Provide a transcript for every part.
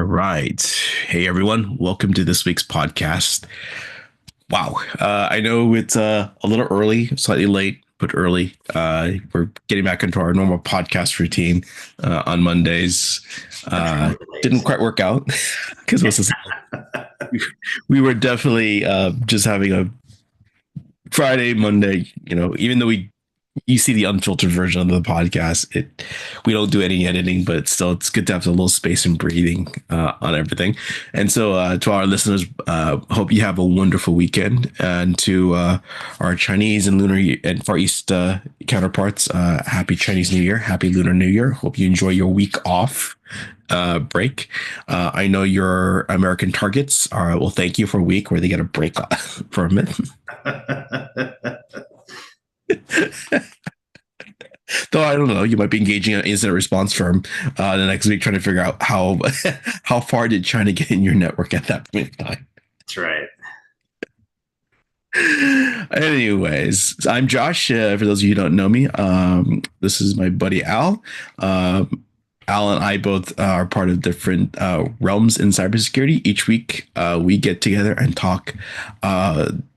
All right. Hey, everyone. Welcome to this week's podcast. Wow. I know it's a little early, slightly late, but early. We're getting back into our normal podcast routine on Mondays. Didn't quite work out because we were definitely just having a Friday, Monday, even though you see the unfiltered version of the podcast. We don't do any editing, but still, it's good to have a little space and breathing on everything. And so, to our listeners, hope you have a wonderful weekend. And to our Chinese and Lunar and Far East counterparts, happy Chinese New Year, happy Lunar New Year. Hope you enjoy your week off break. I know your American targets are. Well, thank you for a week where they get a break for a minute. Though I don't know, you might be engaging an incident response firm the next week trying to figure out how how far did China get in your network at that point in time. That's right. Anyways, I'm Josh. For those of you who don't know me, this is my buddy Al. Al and I both are part of different realms in cybersecurity. Each week, we get together and talk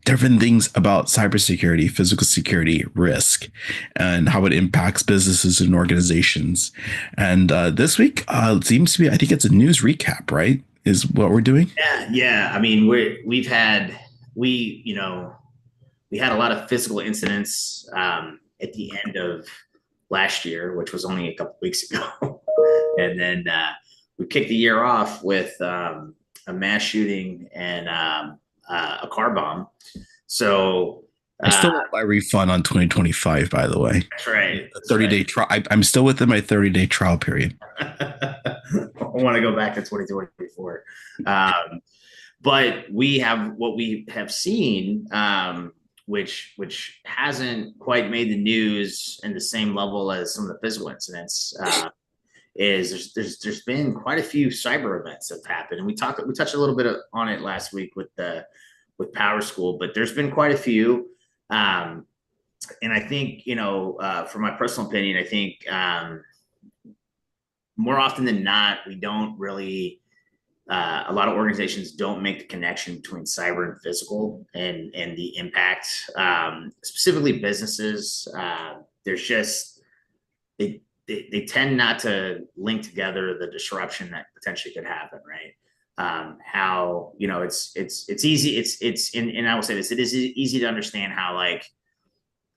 different things about cybersecurity, physical security, risk, and how it impacts businesses and organizations. And this week seems to be, I think it's a news recap, right? Is what we're doing? Yeah. I mean, we had a lot of physical incidents at the end of last year, which was only a couple weeks ago. And then we kicked the year off with a mass shooting and a car bomb. So I still want my refund on 2025, by the way. That's right. 30-day trial. I'm still within my 30-day trial period. I want to go back to 2024. But what we have seen, which hasn't quite made the news in the same level as some of the physical incidents. Is there's been quite a few cyber events that have happened, and we touched a little bit on it last week with PowerSchool, but there's been quite a few, and I think from my personal opinion, I think more often than not, we don't really. A lot of organizations don't make the connection between cyber and physical and the impact, specifically businesses. There's just they tend not to link together the disruption that potentially could happen, right? How it's easy. And I will say this: it is easy to understand how like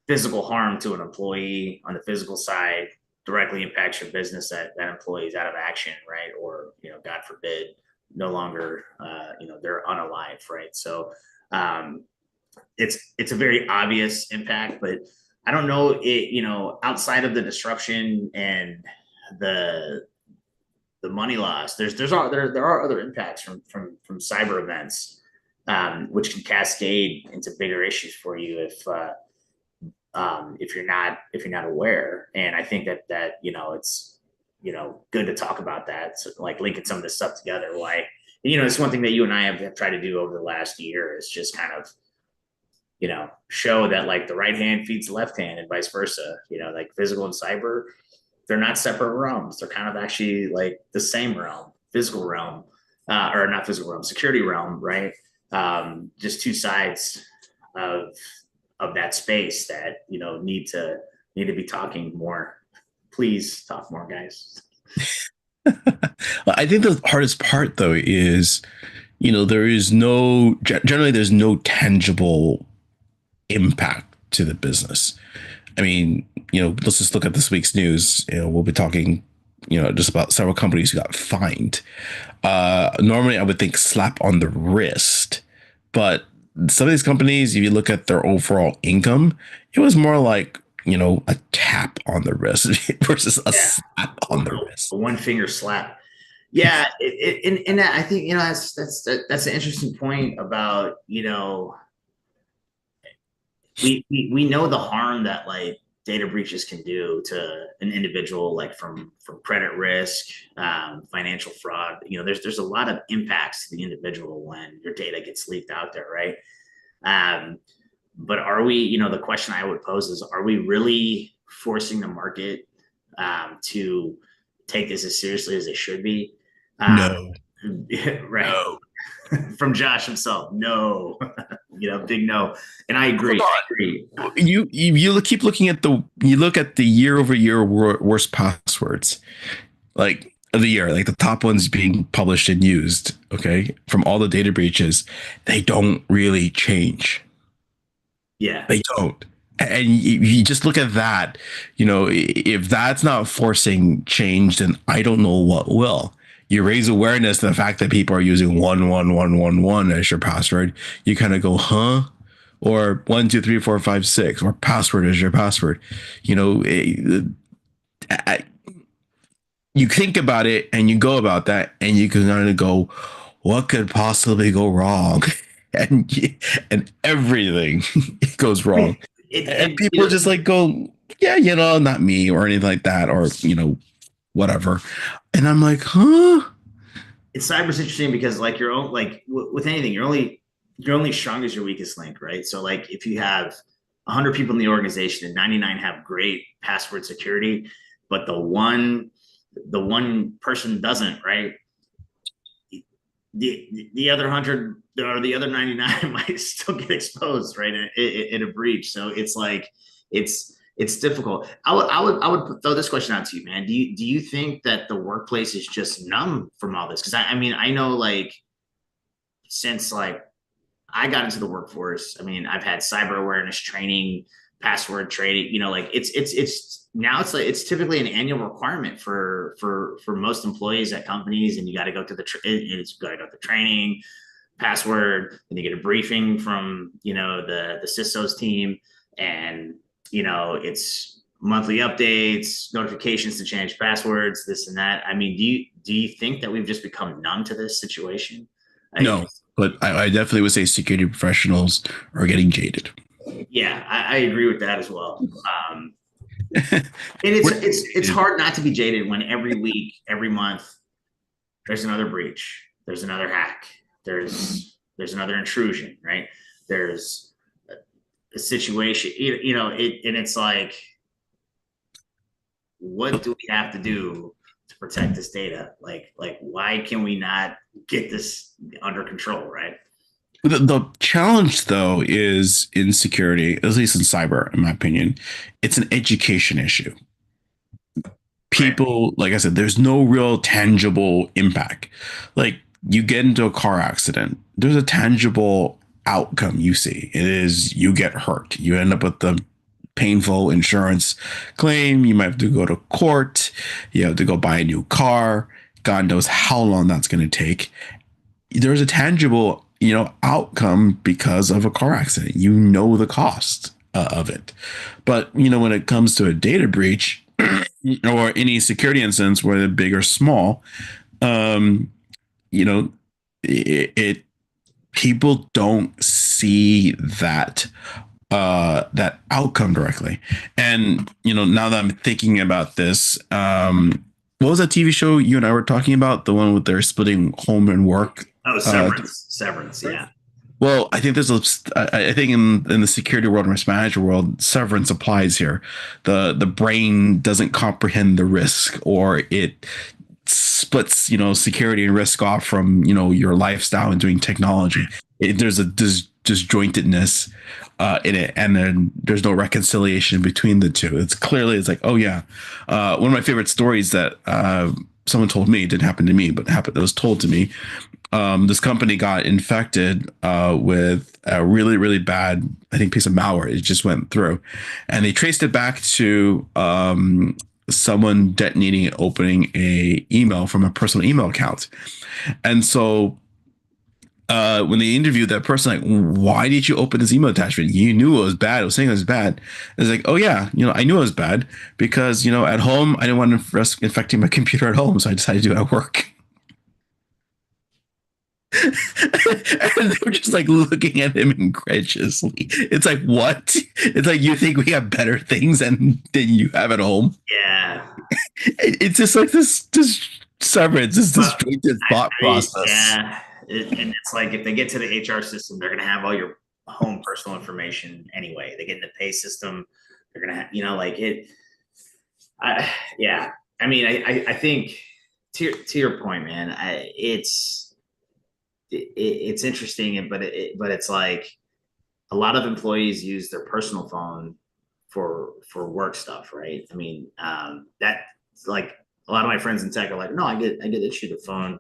physical harm to an employee on the physical side directly impacts your business. That employee is out of action, right? Or God forbid, no longer they're unalive, right? So it's a very obvious impact, but I don't know outside of the disruption and the money loss, there are other impacts from cyber events, which can cascade into bigger issues for you if you're not aware. And I think that it's good to talk about that. So like linking some of this stuff together. Why, it's one thing that you and I have tried to do over the last year is just kind of, show that like the right hand feeds the left hand and vice versa. Like physical and cyber, they're not separate realms. They're kind of actually like the same realm, physical realm, or not physical realm, security realm, right? Just two sides of that space that need to be talking more. Please talk more, guys. I think the hardest part, though, is, there's no tangible impact to the business. I mean, let's just look at this week's news. We'll be talking, just about several companies who got fined. Normally, I would think slap on the wrist, but some of these companies, if you look at their overall income, it was more like, a tap on the wrist versus a slap on the wrist. A one finger slap. Yeah. And I think, that's an interesting point about, we know the harm that like data breaches can do to an individual, like from credit risk, financial fraud. There's a lot of impacts to the individual when your data gets leaked out there, right? But are we, the question I would pose is, are we really forcing the market to take this as seriously as it should be? No. Right. No. From Josh himself. No, big no. And I Hold agree. I on. agree. Keep looking at the year over year worst passwords, like of the year, like the top ones being published and used, okay, from all the data breaches. They don't really change. Yeah. They don't. And you just look at that, if that's not forcing change, then I don't know what will. You raise awareness to the fact that people are using 11111 as your password. You kind of go, huh? Or 12345 6, or password as your password. You know, you think about it and you go about that, and you can kind of go, what could possibly go wrong? and and everything goes I wrong, mean, and people just like go, yeah, not me or anything like that, or whatever. And I'm like, huh? cyber's interesting because like your own like with anything, you're only strong as your weakest link, right? So like if you have 100 people in the organization and 99 have great password security, but the one person doesn't, right? The other 100 or the other 99 might still get exposed, right, in a breach. So it's like it's difficult. I would throw this question out to you, man. Do you think that the workplace is just numb from all this? Because I mean, I know, like, since like I got into the workforce, I mean, I've had cyber awareness training, password trading. Like it's now it's like it's typically an annual requirement for most employees at companies, and you got to go to it's got to go to training, password, and you get a briefing from the CISO's team, and it's monthly updates, notifications to change passwords, this and that. I mean, do you think that we've just become numb to this situation? Like, No, but I definitely would say security professionals are getting jaded. yeah, I agree with that as well. And it's hard not to be jaded when every week, every month, there's another breach, there's another hack, there's another intrusion, right? There's a situation, and it's like, what do we have to do to protect this data? Like why can we not get this under control, right? The challenge, though, is in security, at least in cyber, in my opinion, it's an education issue. Right. People, like I said, there's no real tangible impact. Like, you get into a car accident, there's a tangible outcome you see. It is you get hurt. You end up with the painful insurance claim. You might have to go to court. You have to go buy a new car. God knows how long that's going to take. There's a tangible, outcome because of a car accident. The cost of it. But, when it comes to a data breach or any security incidents, whether big or small, um, you know, it people don't see that outcome directly. And, now that I'm thinking about this, what was that TV show you and I were talking about? The one with their splitting home and work. Oh, severance, yeah. Well, I think I think in the security world and risk manager world, severance applies here. The brain doesn't comprehend the risk, or it splits, security and risk off from, your lifestyle and doing technology. There's a disjointedness in it, and then there's no reconciliation between the two. It's like, oh yeah, one of my favorite stories that someone told me, it didn't happen to me, but it was told to me. This company got infected with a really, really bad, I think, piece of malware. It just went through, and they traced it back to someone detonating and opening a email from a personal email account. And so when they interviewed that person, like, why did you open this email attachment? You knew it was bad. It was saying it was bad. It's like, oh yeah, I knew it was bad because, at home, I didn't want to risk infecting my computer at home. So I decided to do it at work. And they're just like looking at him incredulously. It's like, what? It's like, you think we have better things than you have at home? Yeah. It's just like this severance, this disjointed thought process. Yeah. And it's like, if they get to the HR system, they're going to have all your home personal information anyway. They get in the pay system, they're going to have, like it. Yeah. I mean, I think to your point, man, it's interesting, but it's like a lot of employees use their personal phone for work stuff, right? I mean, that like a lot of my friends in tech are like, no, I get issued a phone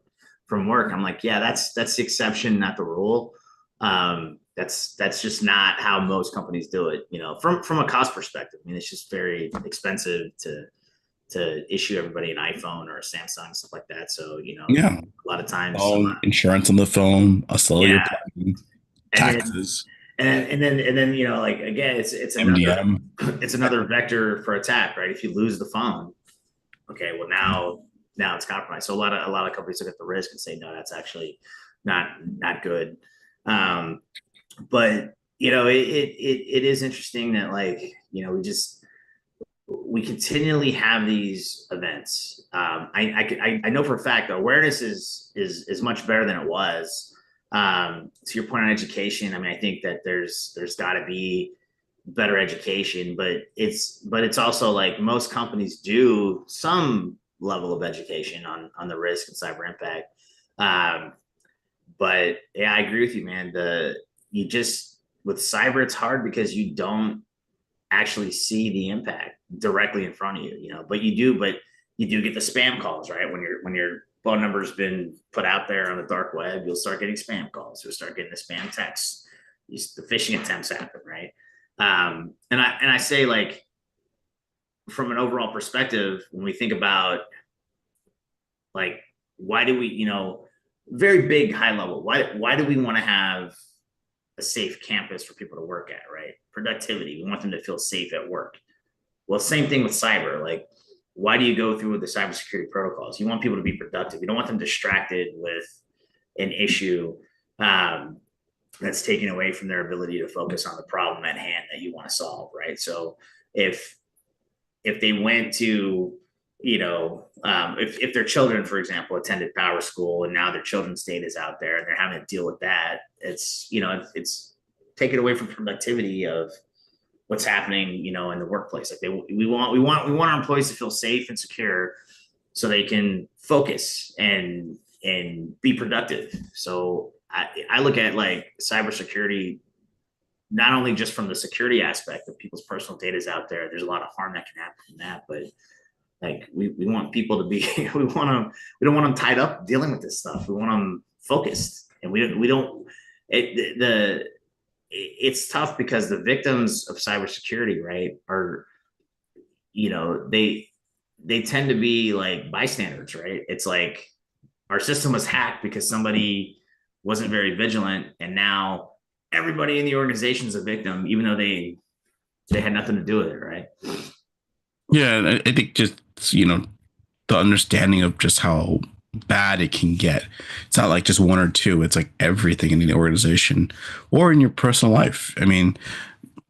from work. I'm like, yeah, that's the exception, not the rule. That's just not how most companies do it. You know, from a cost perspective, I mean, it's just very expensive to issue everybody an iPhone or a Samsung, stuff like that. So, you know, Yeah. a lot of times, Insurance on the phone, a cellular yeah. plan, And then taxes, and then you know, like again, it's another MDM. it's another vector for attack, right? If you lose the phone, okay, well now it's compromised. So a lot of companies look at the risk and say, no, that's actually not good. Um, but you know, it is interesting that, like, you know, we continually have these events. I know for a fact that awareness is much better than it was. To your point on education, I mean, I think that there's got to be better education, but it's also like most companies do some level of education on the risk and cyber impact. Um, but yeah, I agree with you, man. You just with cyber, it's hard because you don't actually see the impact directly in front of you, you know, but you do get the spam calls, right? When your phone number's been put out there on the dark web, you'll start getting spam calls. You'll start getting the spam texts. The phishing attempts happen, right? And I say, like, from an overall perspective, when we think about, like, why do we, you know, very big high level, why do we want to have a safe campus for people to work at, right? Productivity. We want them to feel safe at work. Well, same thing with cyber. Like, why do you go through with the cybersecurity protocols? You want people to be productive. You don't want them distracted with an issue that's taking away from their ability to focus on the problem at hand that you want to solve, right? So if they went to, you know, if their children, for example, attended power school and now their children's data is out there and they're having to deal with that, it's, you know, it's taken away from productivity of what's happening, you know, in the workplace. Like, we want our employees to feel safe and secure so they can focus and be productive. So I look at, like, cybersecurity not only just from the security aspect of people's personal data is out there. There's a lot of harm that can happen from that, but like, we want people to be we don't want them tied up dealing with this stuff. We want them focused, and we don't it's tough because the victims of cybersecurity, right, are, you know, they tend to be like bystanders, right? It's like our system was hacked because somebody wasn't very vigilant, and now everybody in the organization is a victim, even though they had nothing to do with it, right? Yeah, I think just, you know, the understanding of just how bad it can get. It's not like just one or two. It's like everything in the organization or in your personal life. I mean,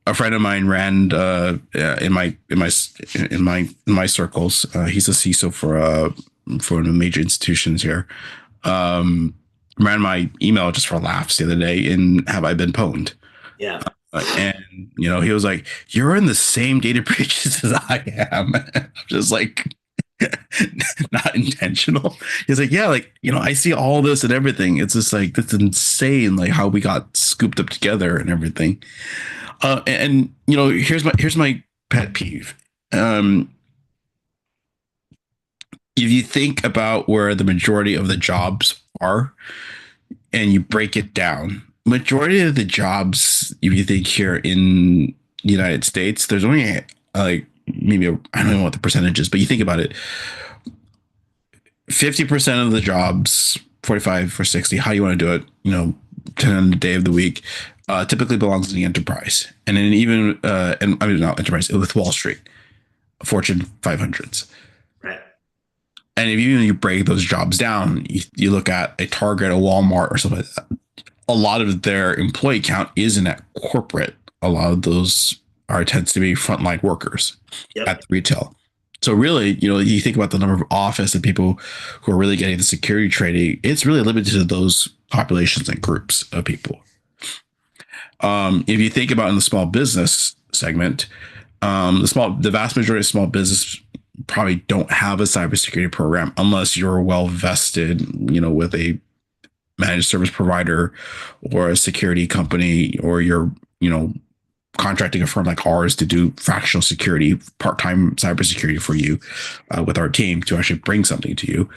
a friend of mine ran in my circles. He's a CISO for one of the major institutions here. Ran my email just for laughs the other day, and have I been pwned? Yeah. And you know, he was like, "You're in the same data breaches as I am." I'm just like, not intentional. He's like, yeah, like, you know, I see all this and everything. It's just like, that's insane, like how we got scooped up together and everything. And you know, here's my pet peeve. If you think about where the majority of the jobs are and you break it down, majority of the jobs, if you think here in the United States, there's only like maybe I don't know what the percentage is, but you think about it, 50% of the jobs, 45 or 60, how you want to do it, you know, 10 on the day of the week, typically belongs to the enterprise. And then even, and I mean, not enterprise, with Wall Street, Fortune 500s. Right. And if you break those jobs down, you look at a Target, a Walmart, or something like that, a lot of their employee count isn't at corporate. A lot of those tends to be frontline workers at the retail. So really, you know, you think about the number of office and people who are really getting the security training, it's really limited to those populations and groups of people. If you think about in the small business segment, the vast majority of small business probably don't have a cybersecurity program unless you're well vested, with a managed service provider or a security company, or you're, contracting a firm like ours to do fractional security, part-time cybersecurity for you with our team to actually bring something to you.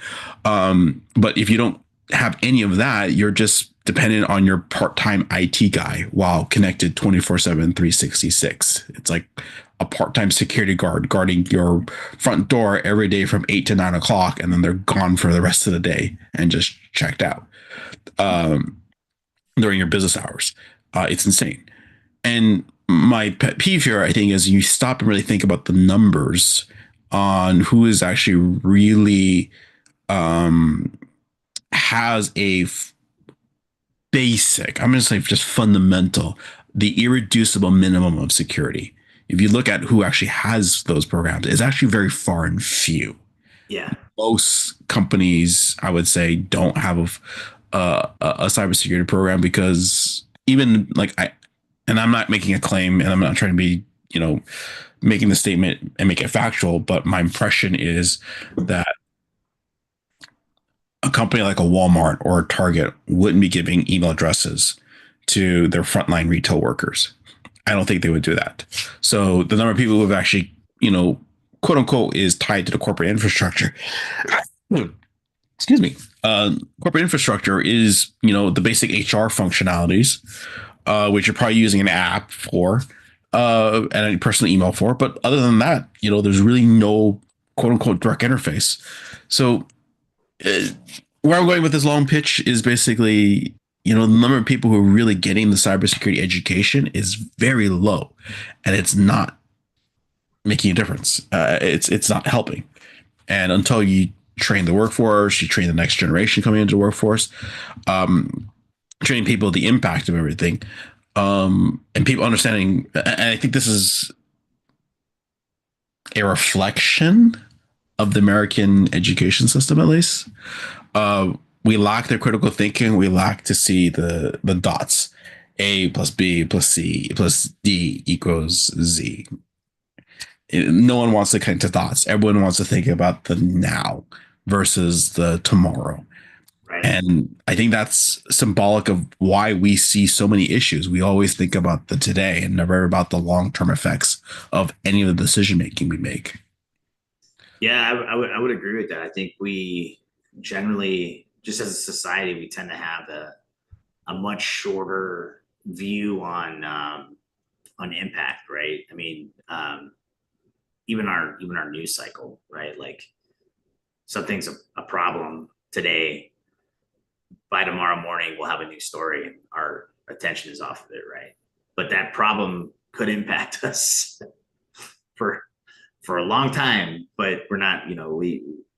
But if you don't have any of that, you're just dependent on your part-time IT guy while connected 24/7, 366. It's like a part-time security guard guarding your front door every day from 8 to 9 o'clock, and then they're gone for the rest of the day and just checked out during your business hours. It's insane. And my pet peeve here, I think, is you stop and really think about the numbers on who is actually really has a basic, I'm going to say just fundamental, the irreducible minimum of security. If you look at who actually has those programs, it's actually very far and few. Yeah. Most companies, I would say, don't have a cybersecurity program, because even like and I'm not making a claim, and I'm not trying to be, making the statement and make it factual, but my impression is that a company like a Walmart or a Target wouldn't be giving email addresses to their frontline retail workers. I don't think they would do that. So the number of people who have actually, quote unquote, is tied to the corporate infrastructure. Excuse me. Corporate infrastructure is, the basic HR functionalities, which you're probably using an app for, and a personal email for. But other than that, there's really no quote unquote direct interface. So where I'm going with this long pitch is basically, the number of people who are really getting the cybersecurity education is very low, and it's not making a difference. It's not helping. And until you train the workforce, you train the next generation coming into the workforce, training people the impact of everything, and people understanding. And I think this is a reflection of the American education system, at least. We lack the critical thinking. We lack to see the dots. A plus B plus C plus D equals Z. No one wants to connect the dots. Everyone wants to think about the now versus the tomorrow. Right. And I think that's symbolic of why we see so many issues. We always think about the today and never about the long-term effects of any of the decision making we make. Yeah, I would agree with that. I think we generally, just as a society, we tend to have a much shorter view on impact, right? I mean, even our news cycle, right? Like, something's a problem today, by tomorrow morning we'll have a new story and our attention is off of it, right? But that problem could impact us for a long time, but we're not,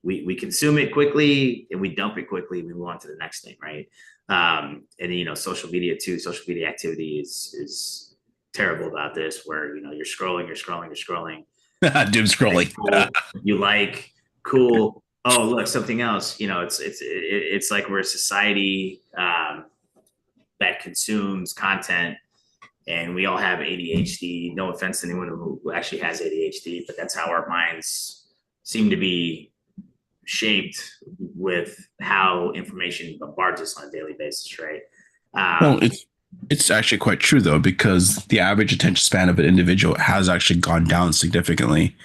we consume it quickly and we dump it quickly. We move on to the next thing, right? And social media too. Social media activity is terrible about this, where you're scrolling. Doom scrolling. You like, cool. Oh, look, something else. It's like we're a society that consumes content, and we all have ADHD. No offense to anyone who actually has ADHD, but that's how our minds seem to be shaped with how information bombards us on a daily basis, right? Well, it's actually quite true, though, because the average attention span of an individual has actually gone down significantly.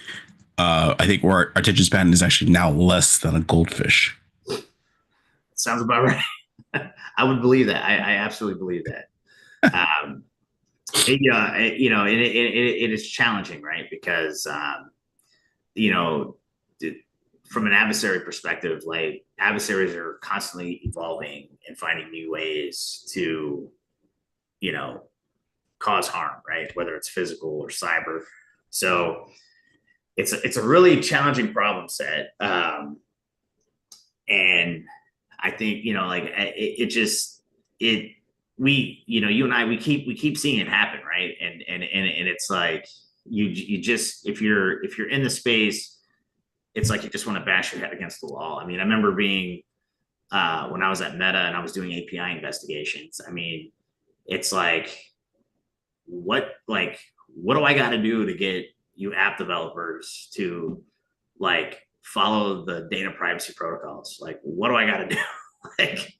I think our attention span is actually now less than a goldfish. Sounds about right. I would believe that. I absolutely believe that. It is challenging, right? Because, from an adversary perspective, like, adversaries are constantly evolving and finding new ways to, cause harm, right? Whether it's physical or cyber. So it's a really challenging problem set. And I think, you and I, we keep seeing it happen, right? And it's like, you just, if you're in the space, it's like you just want to bash your head against the wall. I mean, I remember being when I was at Meta and I was doing API investigations. I mean, it's like, what do I got to do to get you app developers to like follow the data privacy protocols. Like, what do I got to do? Like,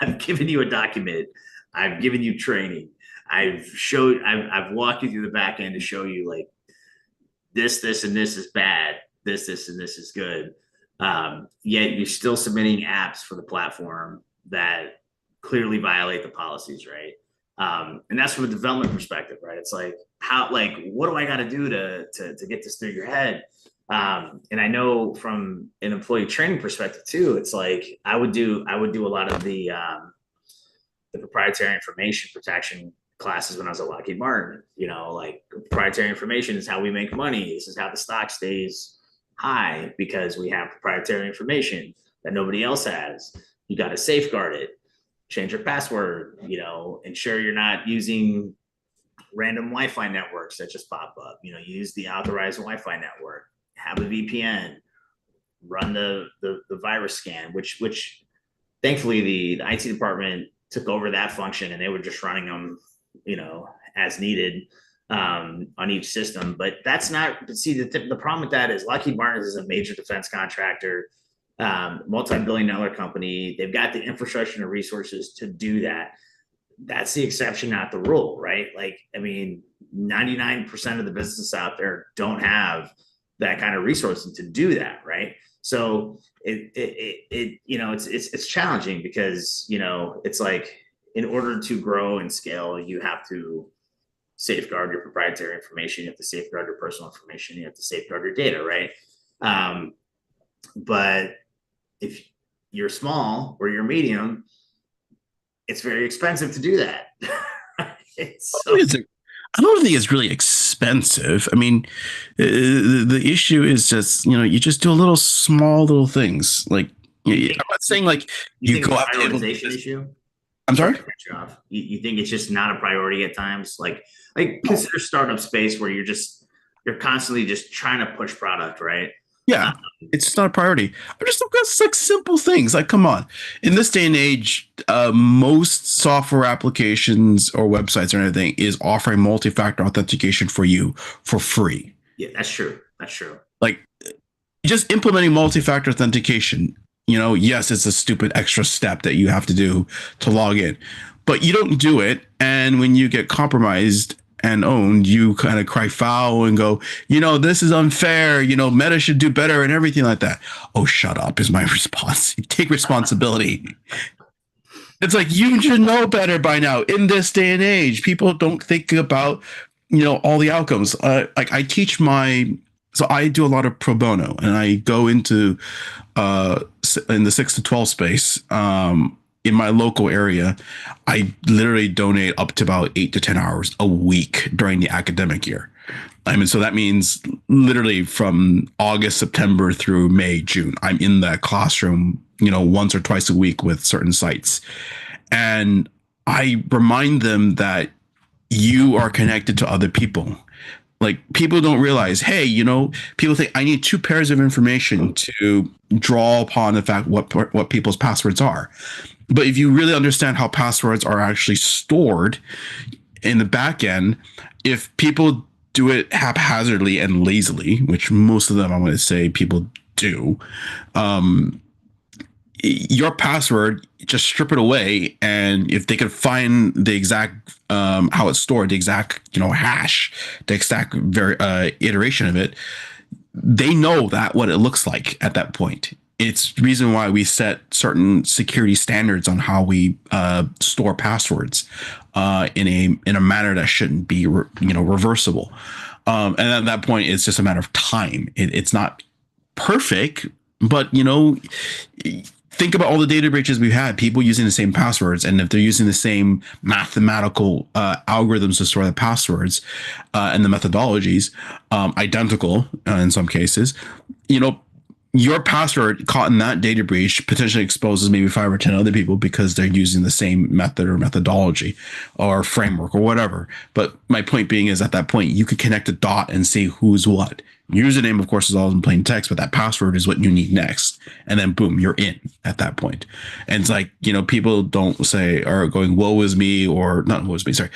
I've given you a document, I've given you training, I've walked you through the back end to show you like this, and this is bad, this, and this is good. Yet you're still submitting apps for the platform that clearly violate the policies, right? And that's from a development perspective, right? It's like, what do I got to do to get this through your head? And I know from an employee training perspective too, it's like I would do a lot of the proprietary information protection classes when I was at Lockheed Martin. Like, proprietary information is how we make money. This is how the stock stays high, because we have proprietary information that nobody else has. You got to safeguard it, change your password, ensure you're not using random Wi-Fi networks that just pop up. Use the authorized Wi-Fi network, have a VPN, run the virus scan, which thankfully the IT department took over that function, and they were just running them, as needed on each system. But that's not, see, the problem with that is Lockheed Martin is a major defense contractor, multi-billion-dollar company. They've got the infrastructure and resources to do that. That's the exception, not the rule, right? Like, I mean, 99% of the businesses out there don't have that kind of resources to do that, right? So it's challenging, because it's like, in order to grow and scale, you have to safeguard your proprietary information, you have to safeguard your personal information, you have to safeguard your data, right? But if you're small or you're medium, it's very expensive to do that. I don't think it's really expensive. I mean, the issue is just, you just do small little things. Like, I'm not saying like you go out to issue. I'm sorry? You think it's just not a priority at times? Like consider startup space where you're constantly just trying to push product, right? Yeah, it's not a priority. I'm just looking at like simple things. Like, come on. In this day and age, most software applications or websites or anything is offering multi-factor authentication for you for free. Yeah, that's true. That's true. Like, just implementing multi-factor authentication, yes, it's a stupid extra step that you have to do to log in, but you don't do it. And when you get compromised and owned, you kind of cry foul and go, this is unfair. Meta should do better and everything like that. Oh, shut up is my response. Take responsibility. It's like, you should know better by now. In this day and age, people don't think about, all the outcomes. Like, I teach so I do a lot of pro bono, and I go into in the 6 to 12 space. In my local area, I literally donate up to about 8 to 10 hours a week during the academic year. I mean, so that means literally from August, September through May, June, I'm in that classroom, once or twice a week with certain sites. And I remind them that you are connected to other people. Like, people don't realize, hey, people think I need 2 pairs of information to draw upon the fact what people's passwords are. But if you really understand how passwords are actually stored in the back end, if people do it haphazardly and lazily, which most of them, I'm going to say people do, your password, just strip it away. And if they could find the exact how it's stored, the exact hash, the exact iteration of it, they know that what it looks like at that point. It's the reason why we set certain security standards on how we store passwords in a manner that shouldn't be reversible. And at that point, it's just a matter of time. It's not perfect, but think about all the data breaches we've had, people using the same passwords. And if they're using the same mathematical algorithms to store the passwords and the methodologies identical in some cases, your password caught in that data breach potentially exposes maybe 5 or 10 other people because they're using the same method or methodology or framework or whatever. But my point being is, at that point, you could connect a dot and see who's what. Username, of course, is all in plain text, but that password is what you need next. And then boom, you're in at that point. And it's like, people don't say or going, woe is me, or not woe is me, sorry.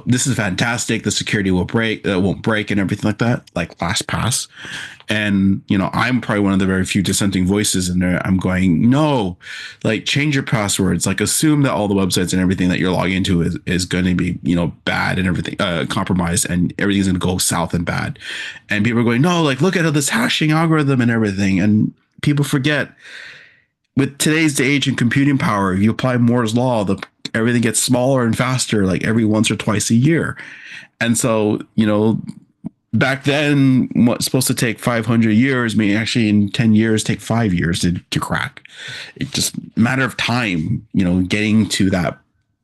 This is fantastic. The security won't break and everything like that, like LastPass. And, I'm probably one of the very few dissenting voices in there. I'm going, no, like change your passwords, like assume that all the websites and everything that you're logging into is going to be, bad and everything, compromised, and everything's going to go south and bad. And people are going, no, like look at this hashing algorithm and everything. And people forget, with today's age and computing power, if you apply Moore's law, everything gets smaller and faster, like every once or twice a year. And so, back then, what's supposed to take 500 years may actually in 10 years take 5 years to crack. It's just a matter of time, getting to that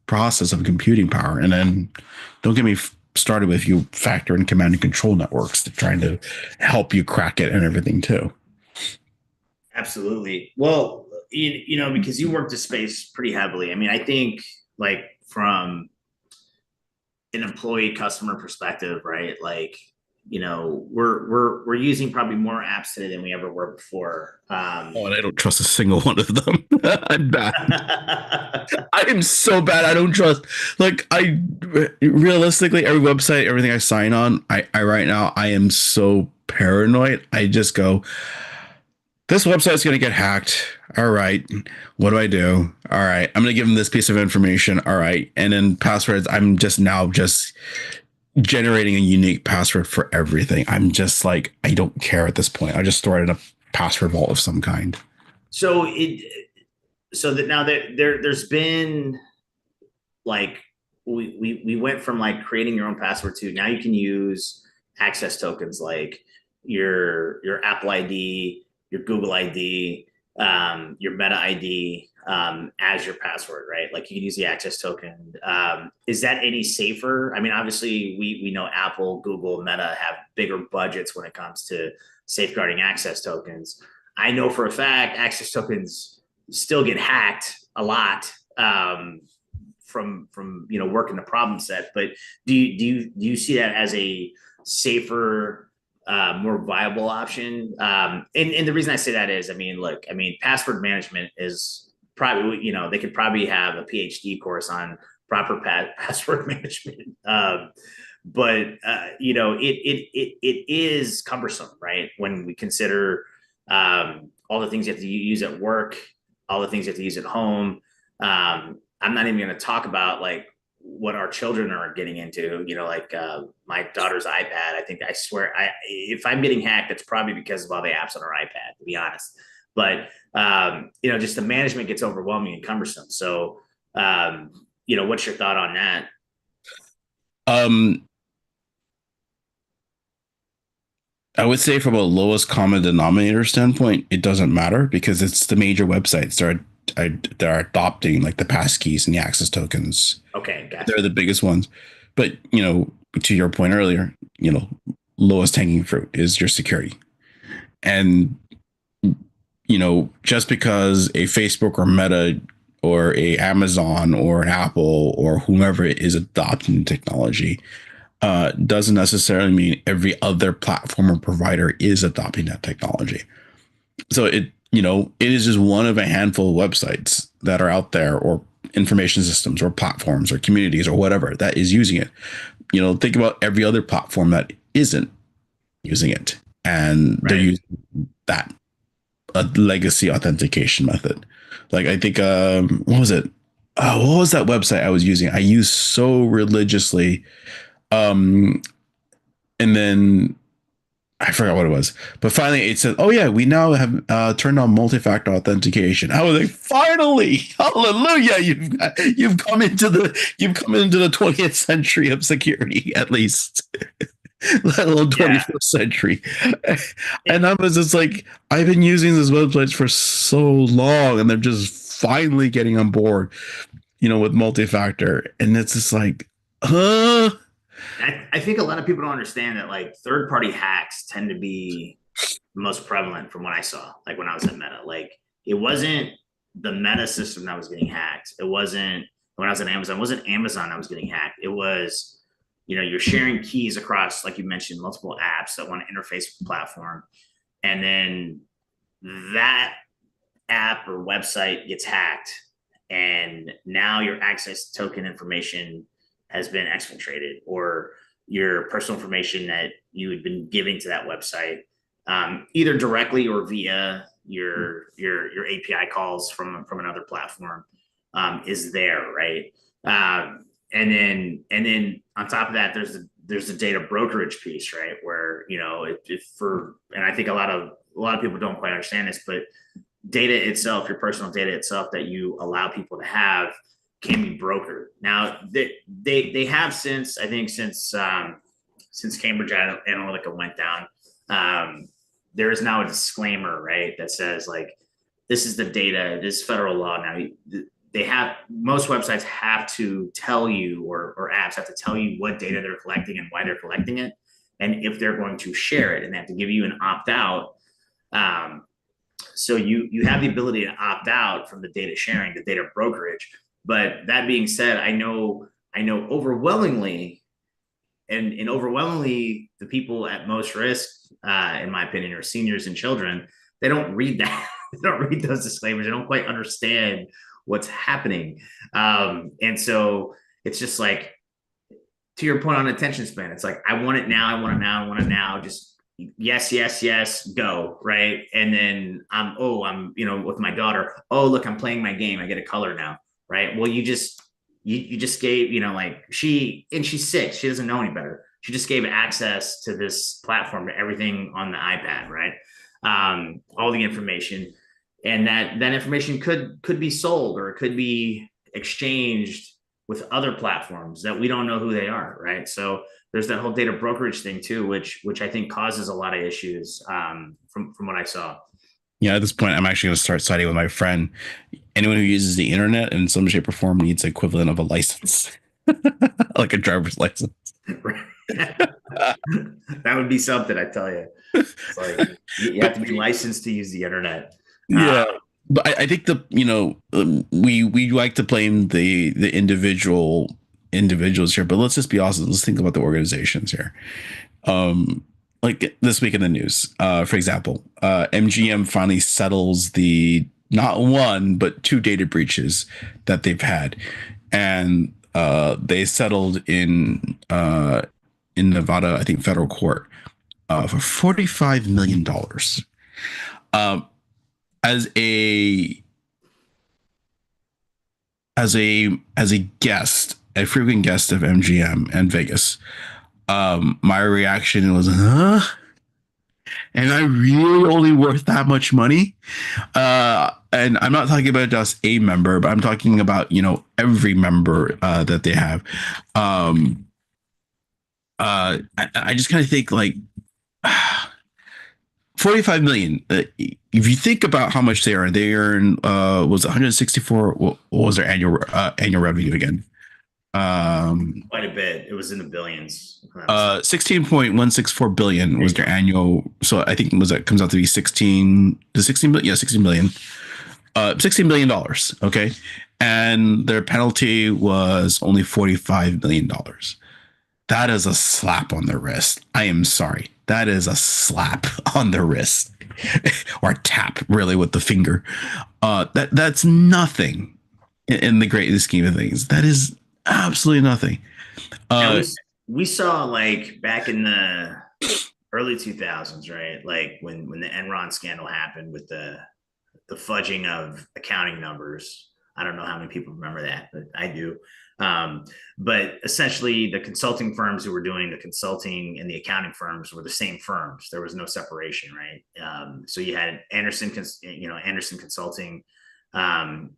process of computing power. And then don't get me started with you factor in command and control networks to trying to help you crack it and everything too. Absolutely. Well, because you work the space pretty heavily. I mean, I think like from an employee customer perspective, right? Like, we're using probably more apps today than we ever were before. And I don't trust a single one of them. I'm bad. I am so bad. I don't trust. Like, I realistically, every website, everything I sign on, I right now, I am so paranoid. I just go, this website's going to get hacked. All right. What do I do? All right. I'm going to give them this piece of information. All right. And then passwords, I'm just generating a unique password for everything. I'm just like, I don't care at this point. I just store it in a password vault of some kind. So that now there's been like, we went from like creating your own password to now you can use access tokens like your Apple ID, your Google ID, your Meta ID as your password, right? Like you can use the access token. Is that any safer? I mean, obviously we know Apple, Google, Meta have bigger budgets when it comes to safeguarding access tokens. I know for a fact access tokens still get hacked a lot from working the problem set. But do you see that as a safer, more viable option? And the reason I say that is, password management is probably, they could probably have a PhD course on proper password management. But it is cumbersome, right? When we consider all the things you have to use at work, all the things you have to use at home. I'm not even going to talk about like what our children are getting into, my daughter's iPad. I swear, if I'm getting hacked, it's probably because of all the apps on our iPad, to be honest. But, just the management gets overwhelming and cumbersome. So, what's your thought on that? I would say from a lowest common denominator standpoint, it doesn't matter because it's the major websites that are adopting like the passkeys and the access tokens. Okay, gotcha. They're the biggest ones. But, to your point earlier, lowest hanging fruit is your security. And, just because a Facebook or Meta or a Amazon or an Apple or whomever is adopting technology doesn't necessarily mean every other platform or provider is adopting that technology. So it is just one of a handful of websites that are out there, or information systems or platforms or communities or whatever that is using it. Think about every other platform that isn't using it, and they're using that a legacy authentication method. Like I think, what was it? What was that website I was using? I used so religiously, and then I forgot what it was, but finally it said, "Oh yeah, we now have turned on multi-factor authentication." I was like, "Finally, hallelujah! You've come into the 20th century of security, at least, let alone 21st century." And I was just like, "I've been using these websites for so long, and they're just finally getting on board, with multi-factor." And it's just like, huh. I think a lot of people don't understand that like third-party hacks tend to be the most prevalent from what I saw, like when I was at Meta. Like it wasn't the Meta system that was getting hacked. It wasn't when I was at Amazon. It wasn't Amazon that was getting hacked. It was you're sharing keys across, like you mentioned, multiple apps that want to interface with the platform. And then that app or website gets hacked. And now your access token information has been exfiltrated, or your personal information that you had been giving to that website, either directly or via your API calls from another platform, is there, right? And then on top of that, there's the data brokerage piece, right? Where and I think a lot of people don't quite understand this, but data itself, your personal data itself that you allow people to have, can be brokered. Now they have since Cambridge Analytica went down. There is now a disclaimer, right, that says like, this is the data, this is federal law. Now most websites have to tell you, or apps have to tell you what data they're collecting and why they're collecting it, and if they're going to share it, and they have to give you an opt out. So you have the ability to opt out from the data sharing, the data brokerage. But that being said, I know overwhelmingly, and overwhelmingly, the people at most risk, in my opinion, are seniors and children. They don't read that. They don't read those disclaimers. They don't quite understand what's happening. And so it's just like, to your point on attention span, it's like, I want it now, I want it now, I want it now. Just yes, go, right? And then I'm with my daughter. Oh, look, I'm playing my game. I get a color now, right? Well, you just gave, like she's 6. She doesn't know any better. She just gave access to this platform, to everything on the iPad, right? All the information, and that information could be sold, or it could be exchanged with other platforms that we don't know who they are, right? So there's that whole data brokerage thing too, which I think causes a lot of issues, from what I saw. Yeah, at this point, I'm actually going to start siding with my friend. Anyone who uses the internet in some shape or form needs the equivalent of a license, like a driver's license. That would be something, I tell you. It's like you have to be licensed to use the internet. Yeah. But I think we like to blame the individuals here, but let's just be honest. Let's think about the organizations here. Like this week in the news, for example, MGM finally settles the not one but 2 data breaches that they've had, and they settled in Nevada, I think, federal court, for $45 million. As a guest, a frequent guest of MGM and Vegas, my reaction was, huh? Am I really only worth that much money? And I'm not talking about just a member, but I'm talking about, every member that they have. I just kind of think like, 45 million. If you think about how much they earn, was 164. What was their annual revenue again? Quite a bit. It was in the billions. 16.164 billion was their annual. So I think that comes out to be 16 billion. Yeah, 16 billion. $16 billion. Okay. And their penalty was only $45 million. That is a slap on the wrist. I am sorry. That is a slap on the wrist, or a tap, really, with the finger. That's nothing in the great scheme of things. That is absolutely nothing. We saw, like, back in the early 2000s, right? Like when the Enron scandal happened with the fudging of accounting numbers. I don't know how many people remember that, but I do. But essentially, the consulting firms who were doing the consulting and the accounting firms were the same firms. There was no separation, right? So you had Anderson Consulting, for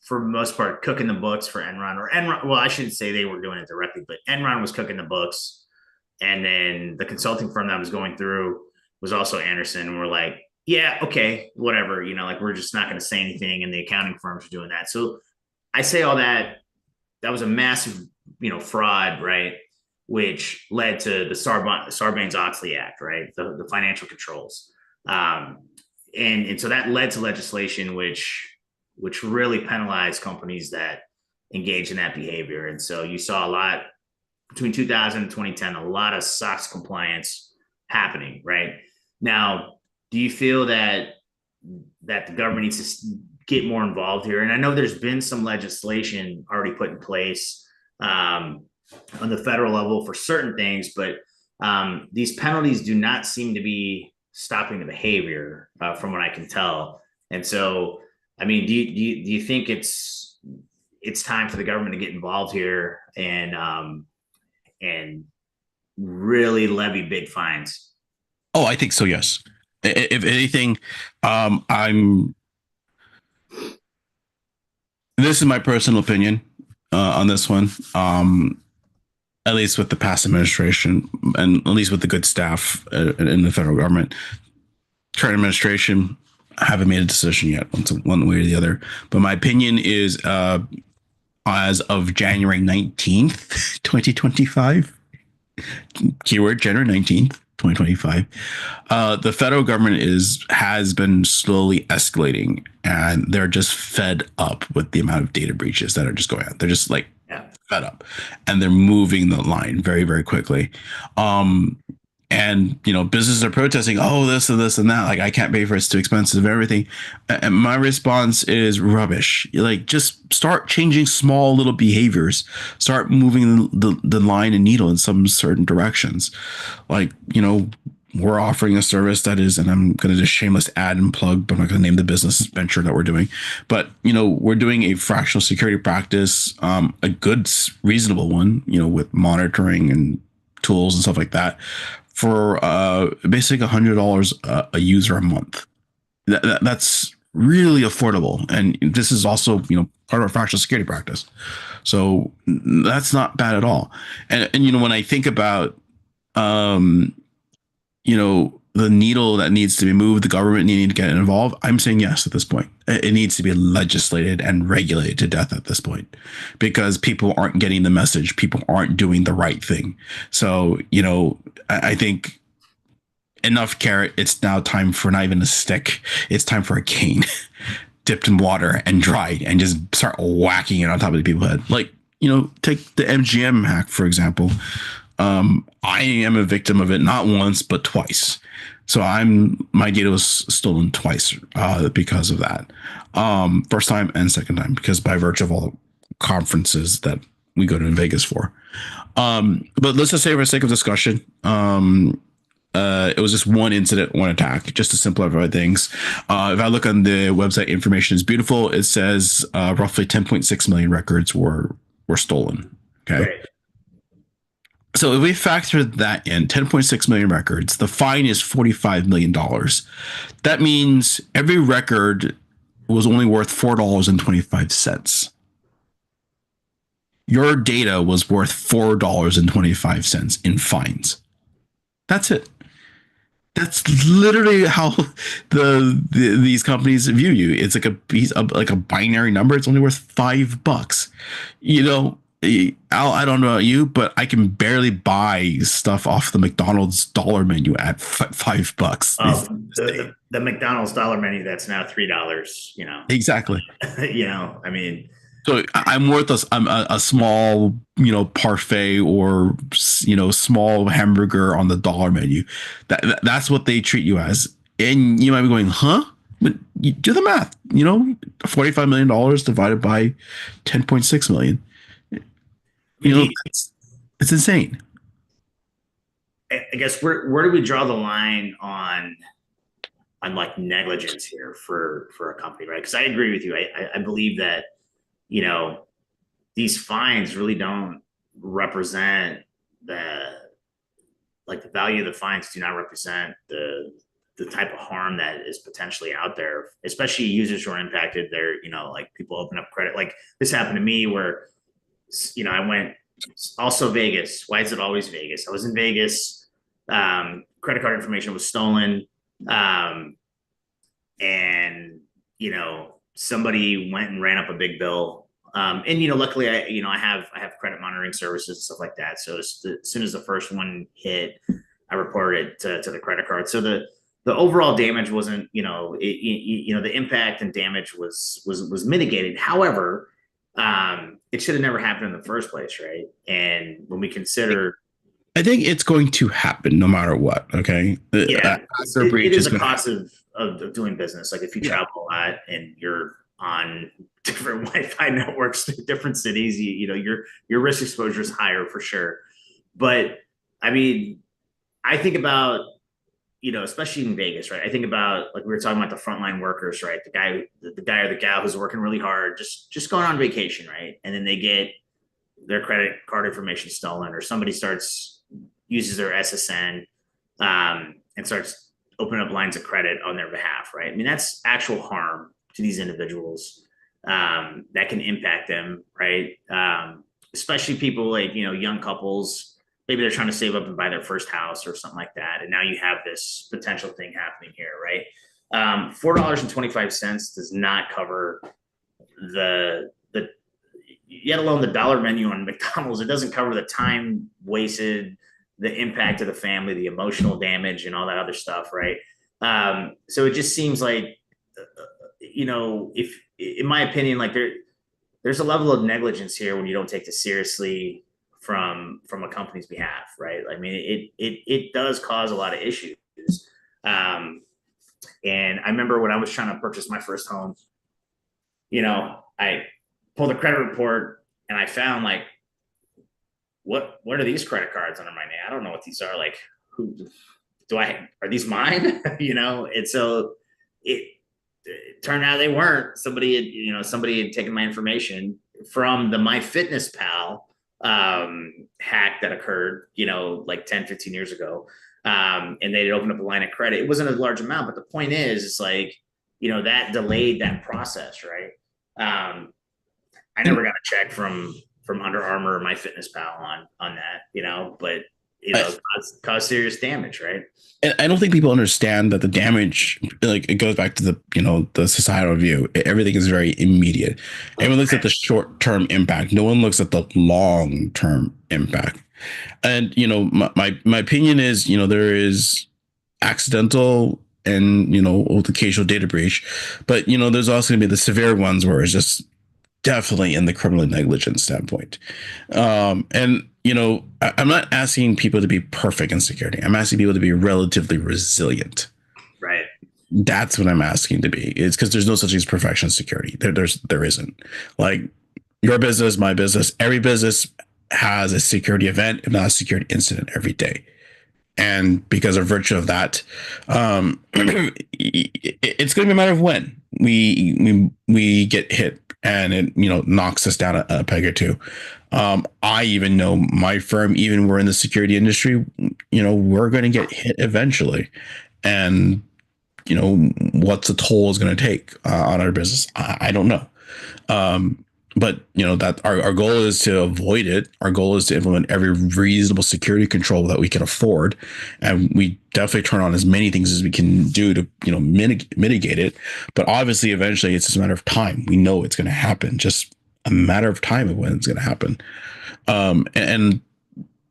the most part, cooking the books for Enron, or Enron. Well, I shouldn't say they were doing it directly, but Enron was cooking the books, and then the consulting firm that was going through was also Anderson. And we're like, yeah, okay, whatever. Like, we're just not going to say anything, and the accounting firms are doing that. So I say all that. That was a massive, fraud, right? Which led to the Sarbanes-Oxley Act, right? The financial controls, and so that led to legislation which really penalized companies that engage in that behavior. And so you saw a lot between 2000 and 2010, a lot of SOX compliance happening. Right now, do you feel that the government needs to get more involved here? And I know there's been some legislation already put in place on the federal level for certain things, but these penalties do not seem to be stopping the behavior, from what I can tell. And so, I mean, do you think it's time for the government to get involved here and really levy big fines? Oh, I think so. Yes. If anything, I'm. This is my personal opinion on this one. At least with the past administration, and at least with the good staff in the federal government, current administration, I haven't made a decision yet, one way or the other. But my opinion is, as of January 19th, 2025, keyword January 19th, 2025, the federal government has been slowly escalating, and they're just fed up with the amount of data breaches that are just going on. They're just like fed up, and they're moving the line very, very quickly. And businesses are protesting, oh, this and this and that. Like, I can't pay for it; it's too expensive, everything. And my response is rubbish. Like, just start changing small little behaviors. Start moving the line and needle in some certain directions. Like, we're offering a service that is, and I'm going to just shameless ad and plug, but I'm not going to name the business venture that we're doing. But, we're doing a fractional security practice, a good, reasonable one, with monitoring and tools and stuff like that, for basically $100 a user a month. That's really affordable. And this is also, part of our fractional security practice. So that's not bad at all. And when I think about, the needle that needs to be moved, the government needing to get involved, I'm saying yes at this point. It needs to be legislated and regulated to death at this point, because people aren't getting the message. People aren't doing the right thing. So, I think enough carrot. It's now time for not even a stick. It's time for a cane dipped in water and dried, and just start whacking it on top of the people's head. Like, take the MGM hack, for example. I am a victim of it, not once, but twice. So my data was stolen twice because of that. First time and second time, because by virtue of all the conferences that we go to in Vegas for. But let's just say, for the sake of discussion, it was just one incident, one attack, just to simplify things. If I look on the website, information is beautiful. It says roughly 10.6 million records were stolen. Okay. Right. So if we factor that in, 10.6 million records, the fine is $45 million. That means every record was only worth $4.25. Your data was worth $4.25 in fines. That's it. That's literally how these companies view you. It's like a piece of, like a binary number. It's only worth $5. Al, I don't know about you, but I can barely buy stuff off the McDonald's dollar menu at $5. The McDonald's dollar menu that's now $3. Exactly. I mean, so I'm worth a small, parfait or small hamburger on the dollar menu. That's what they treat you as, and you might be going, huh? But you do the math. $45 million divided by 10.6 million. It's insane. I guess where do we draw the line on like negligence here for a company, right? Because I agree with you. I believe that these fines really don't represent the value of the fines do not represent the type of harm that is potentially out there, especially users who are impacted. They're like people open up credit. Like this happened to me where I went also Vegas. Why is it always Vegas? I was in Vegas. Credit card information was stolen. And somebody went and ran up a big bill. And luckily I have credit monitoring services and stuff like that. So as soon as the first one hit, I reported it to the credit card. So the overall damage wasn't, the impact and damage was mitigated. However, It should have never happened in the first place, right? And when we consider, I think it's going to happen no matter what. Okay, yeah, after it breach is is a going to cost happen. of doing business. Like if you Yeah, travel a lot and you're on different Wi-Fi networks to different cities, you know your risk exposure is higher for sure. But I mean, I think about, especially in Vegas, right? I think about, like we were talking about, the frontline workers, right? The guy or the gal who's working really hard, just going on vacation, right? And then they get their credit card information stolen, or somebody uses their SSN, and starts opening up lines of credit on their behalf, right? I mean, that's actual harm to these individuals, that can impact them, right? Especially people like, young couples. Maybe they're trying to save up and buy their first house or something like that, and now you have this potential thing happening here, right? $4.25 does not cover the yet alone the dollar menu on McDonald's. It doesn't cover the time wasted, the impact of the family, the emotional damage, and all that other stuff, right? So it just seems like, if in my opinion, like there's a level of negligence here when you don't take this seriously from a company's behalf, right? I mean, it does cause a lot of issues. Um, and I remember when I was trying to purchase my first home, I pulled a credit report and I found, like, what are these credit cards under my name? I don't know what these are. Like, who are these mine? And so it turned out they weren't. Somebody had taken my information from the MyFitnessPal hack that occurred, like 10-15 years ago. And they had opened up a line of credit. It wasn't a large amount, but the point is, it's like, that delayed that process, right? I never got a check from Under Armour or MyFitnessPal on that, but I, cause serious damage, right? and I don't think people understand that the damage, like it goes back to the societal view. Everything is very immediate. Everyone looks at the short term impact. No one looks at the long term impact. And my opinion is, there is accidental and with occasional data breach, but there's also going to be the severe ones where it's just definitely in the criminal negligence standpoint. And I'm not asking people to be perfect in security. I'm asking people to be relatively resilient. Right. That's what I'm asking to be. It's because there's no such thing as perfection in security. There isn't. Like your business, my business, every business has a security event, if not a security incident, every day. And because of virtue of that, it's going to be a matter of when we get hit, and it knocks us down a peg or two. I even know my firm, even we're in the security industry, we're going to get hit eventually, and what's the toll is going to take on our business. I don't know. But that our goal is to avoid it. Our goal is to implement every reasonable security control that we can afford, and we definitely turn on as many things as we can do to mitigate it. But obviously, eventually, it's just a matter of time. We know it's going to happen. Just a matter of time of when it's going to happen. And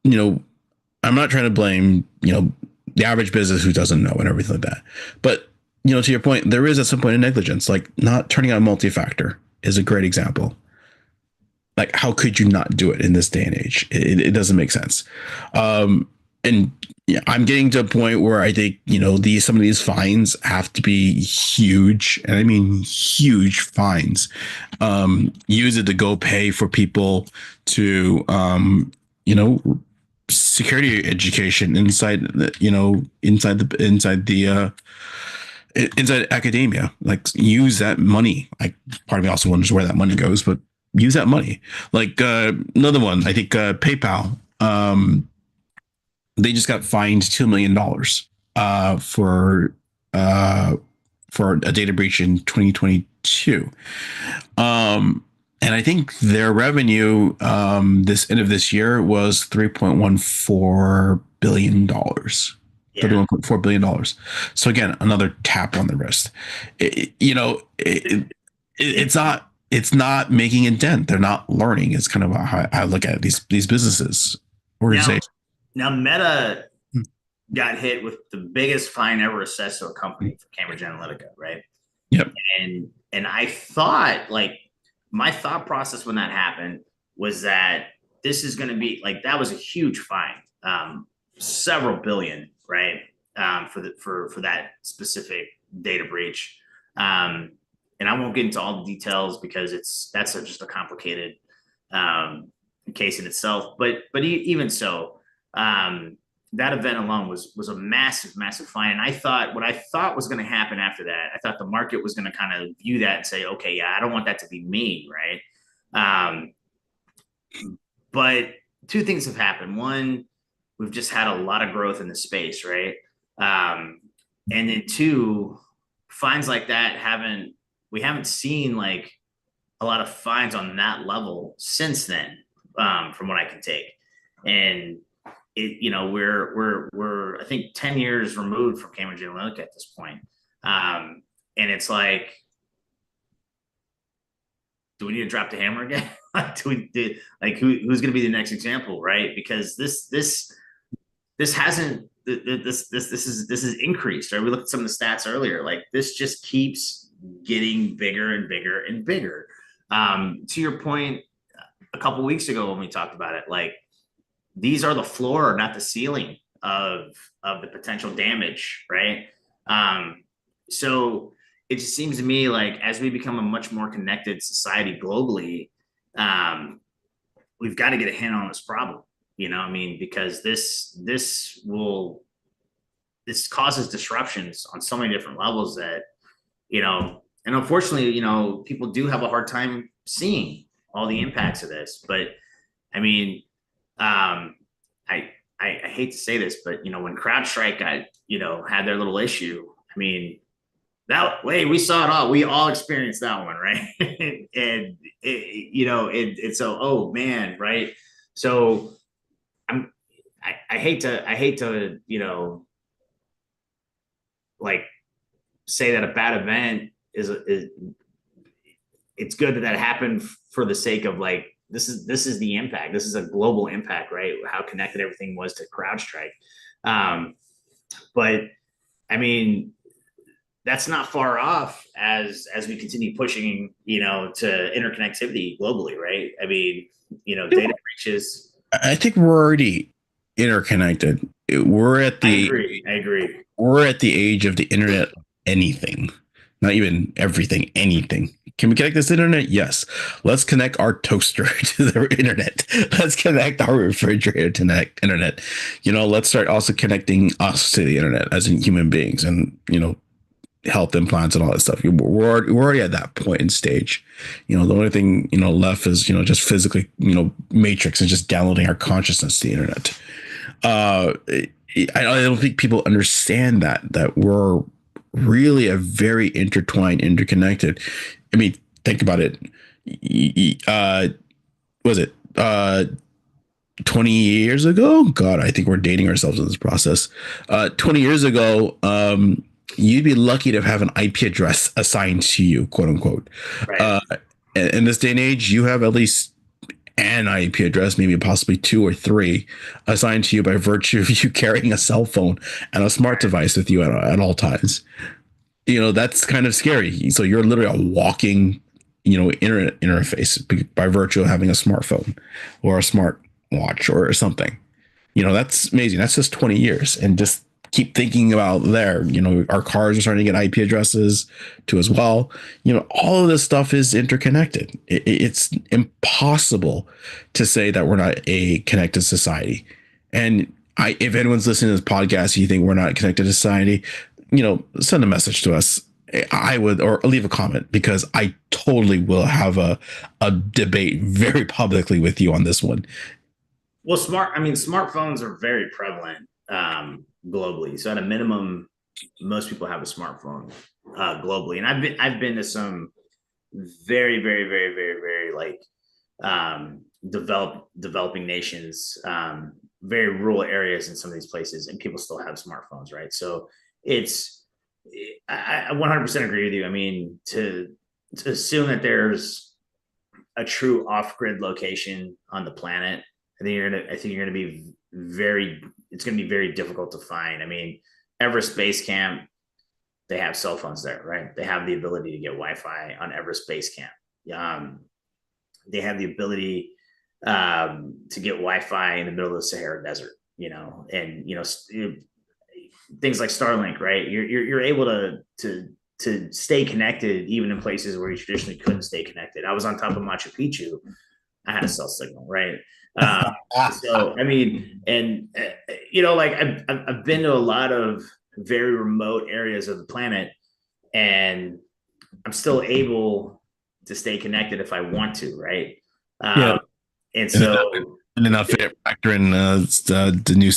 I'm not trying to blame the average business who doesn't know and everything like that. But to your point, there is at some point a negligence, like not turning on multi-factor is a great example. Like, how could you not do it in this day and age? It doesn't make sense. And yeah, I'm getting to a point where I think some of these fines have to be huge, and I mean huge fines. Use it to go pay for people to security education inside academia. Like, use that money. Like, part of me also wonders where that money goes, but use that money. Like, another one, I think PayPal. They just got fined $2 million for a data breach in 2022. And I think their revenue this end of this year was $3.14 billion. Yeah. $31.4 billion. So again, another tap on the wrist. It's not making a dent. They're not learning. It's kind of how I look at these businesses. Now Meta got hit with the biggest fine ever assessed to a company for Cambridge Analytica, right? Yep. And I thought, like, my thought process when that happened was that this is going to be like, that was a huge fine, several billion, right? For that specific data breach. Um, and I won't get into all the details because just a complicated case in itself. But even so, that event alone was a massive fine. And I thought what I thought was going to happen after that, I thought the market was going to kind of view that and say, okay, yeah, I don't want that to be me, right? Um, but two things have happened. One, we've just had a lot of growth in the space, right? And then two, fines like that we haven't seen like a lot of fines on that level since then, from what I can take. And we're I think 10 years removed from Cambridge Analytica at this point. And it's like, do we need to drop the hammer again? Who's going to be the next example, right? Because this hasn't this is increased, right? We looked at some of the stats earlier. Like, this just keeps getting bigger and bigger and bigger. To your point, a couple weeks ago when we talked about it, like, these are the floor, not the ceiling of the potential damage, right? So it just seems to me like, as we become a much more connected society globally, we've got to get a handle on this problem. I mean, because this causes disruptions on so many different levels that, and unfortunately, people do have a hard time seeing all the impacts of this. But I mean, I hate to say this, but when CrowdStrike had their little issue, I mean, that way we saw it all. We all experienced that one, right? And it's so, oh man, right? So I hate to like, say that a bad event is it's good that happened for the sake of, like, this is the impact. This is a global impact, right? How connected everything was to CrowdStrike. But I mean, that's not far off as we continue pushing, to interconnectivity globally, right? I mean, data breaches. I think we're already interconnected. I agree. We're at the age of the internet. Anything, not even everything, anything. Can we connect this internet? Yes. Let's connect our toaster to the internet. Let's connect our refrigerator to the internet. Let's start also connecting us to the internet as in human beings, and health implants and all that stuff. We're already at that point in stage. The only thing left is just physically matrix and just downloading our consciousness to the internet. I don't think people understand that we're really a very interconnected. I mean, think about it. Was it 20 years ago? God, I think we're dating ourselves in this process. 20 years ago, you'd be lucky to have an IP address assigned to you, quote unquote. Right. In this day and age, you have at least an IP address, maybe possibly two or three, assigned to you by virtue of you carrying a cell phone and a smart device with you at all times. That's kind of scary. So you're literally a walking, internet interface by virtue of having a smartphone or a smart watch or something. That's amazing. That's just 20 years. And just keep thinking about there. Our cars are starting to get IP addresses too as well. All of this stuff is interconnected. It's impossible to say that we're not a connected society. And if anyone's listening to this podcast, you think we're not a connected society, send a message to us. I would, or leave a comment, because I totally will have a debate very publicly with you on this one. Well, smartphones are very prevalent globally. So at a minimum, most people have a smartphone globally. And I've been to some very, very, very, very, very like developing nations, very rural areas in some of these places, and people still have smartphones, right? So I 100% agree with you. I mean, to assume that there's a true off-grid location on the planet, I think you're gonna be it's gonna be very difficult to find. I mean, Everest Base Camp, they have cell phones there, right? They have the ability to get Wi-Fi on Everest Base Camp. they have the ability to get Wi-Fi in the middle of the Sahara Desert, and things like Starlink, right? You're able to stay connected even in places where you traditionally couldn't stay connected. I was on top of Machu Picchu. I had a cell signal, right? So I mean, and like I've been to a lot of very remote areas of the planet, and I'm still able to stay connected if I want to, right? Yeah. And so, And then factor in the new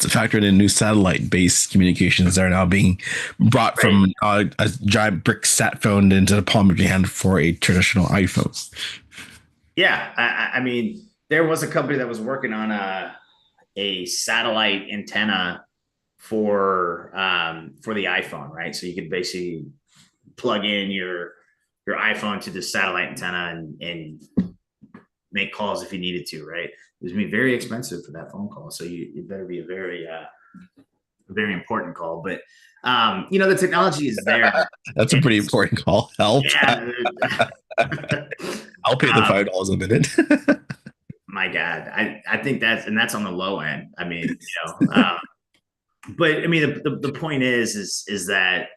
factor in new satellite based communications that are now being brought right. from a giant brick sat phone into the palm of your hand for a traditional iPhone. Yeah, I mean, there was a company that was working on a satellite antenna for the iPhone, right? So you could basically plug in your iPhone to the satellite antenna and make calls if you needed to, right? It was gonna be very expensive for that phone call, so you better be a very important call. But the technology is there. That's a pretty important call. Help. Yeah. I'll pay the $5 a minute. My God, I think that's on the low end. I mean, but I mean the point is that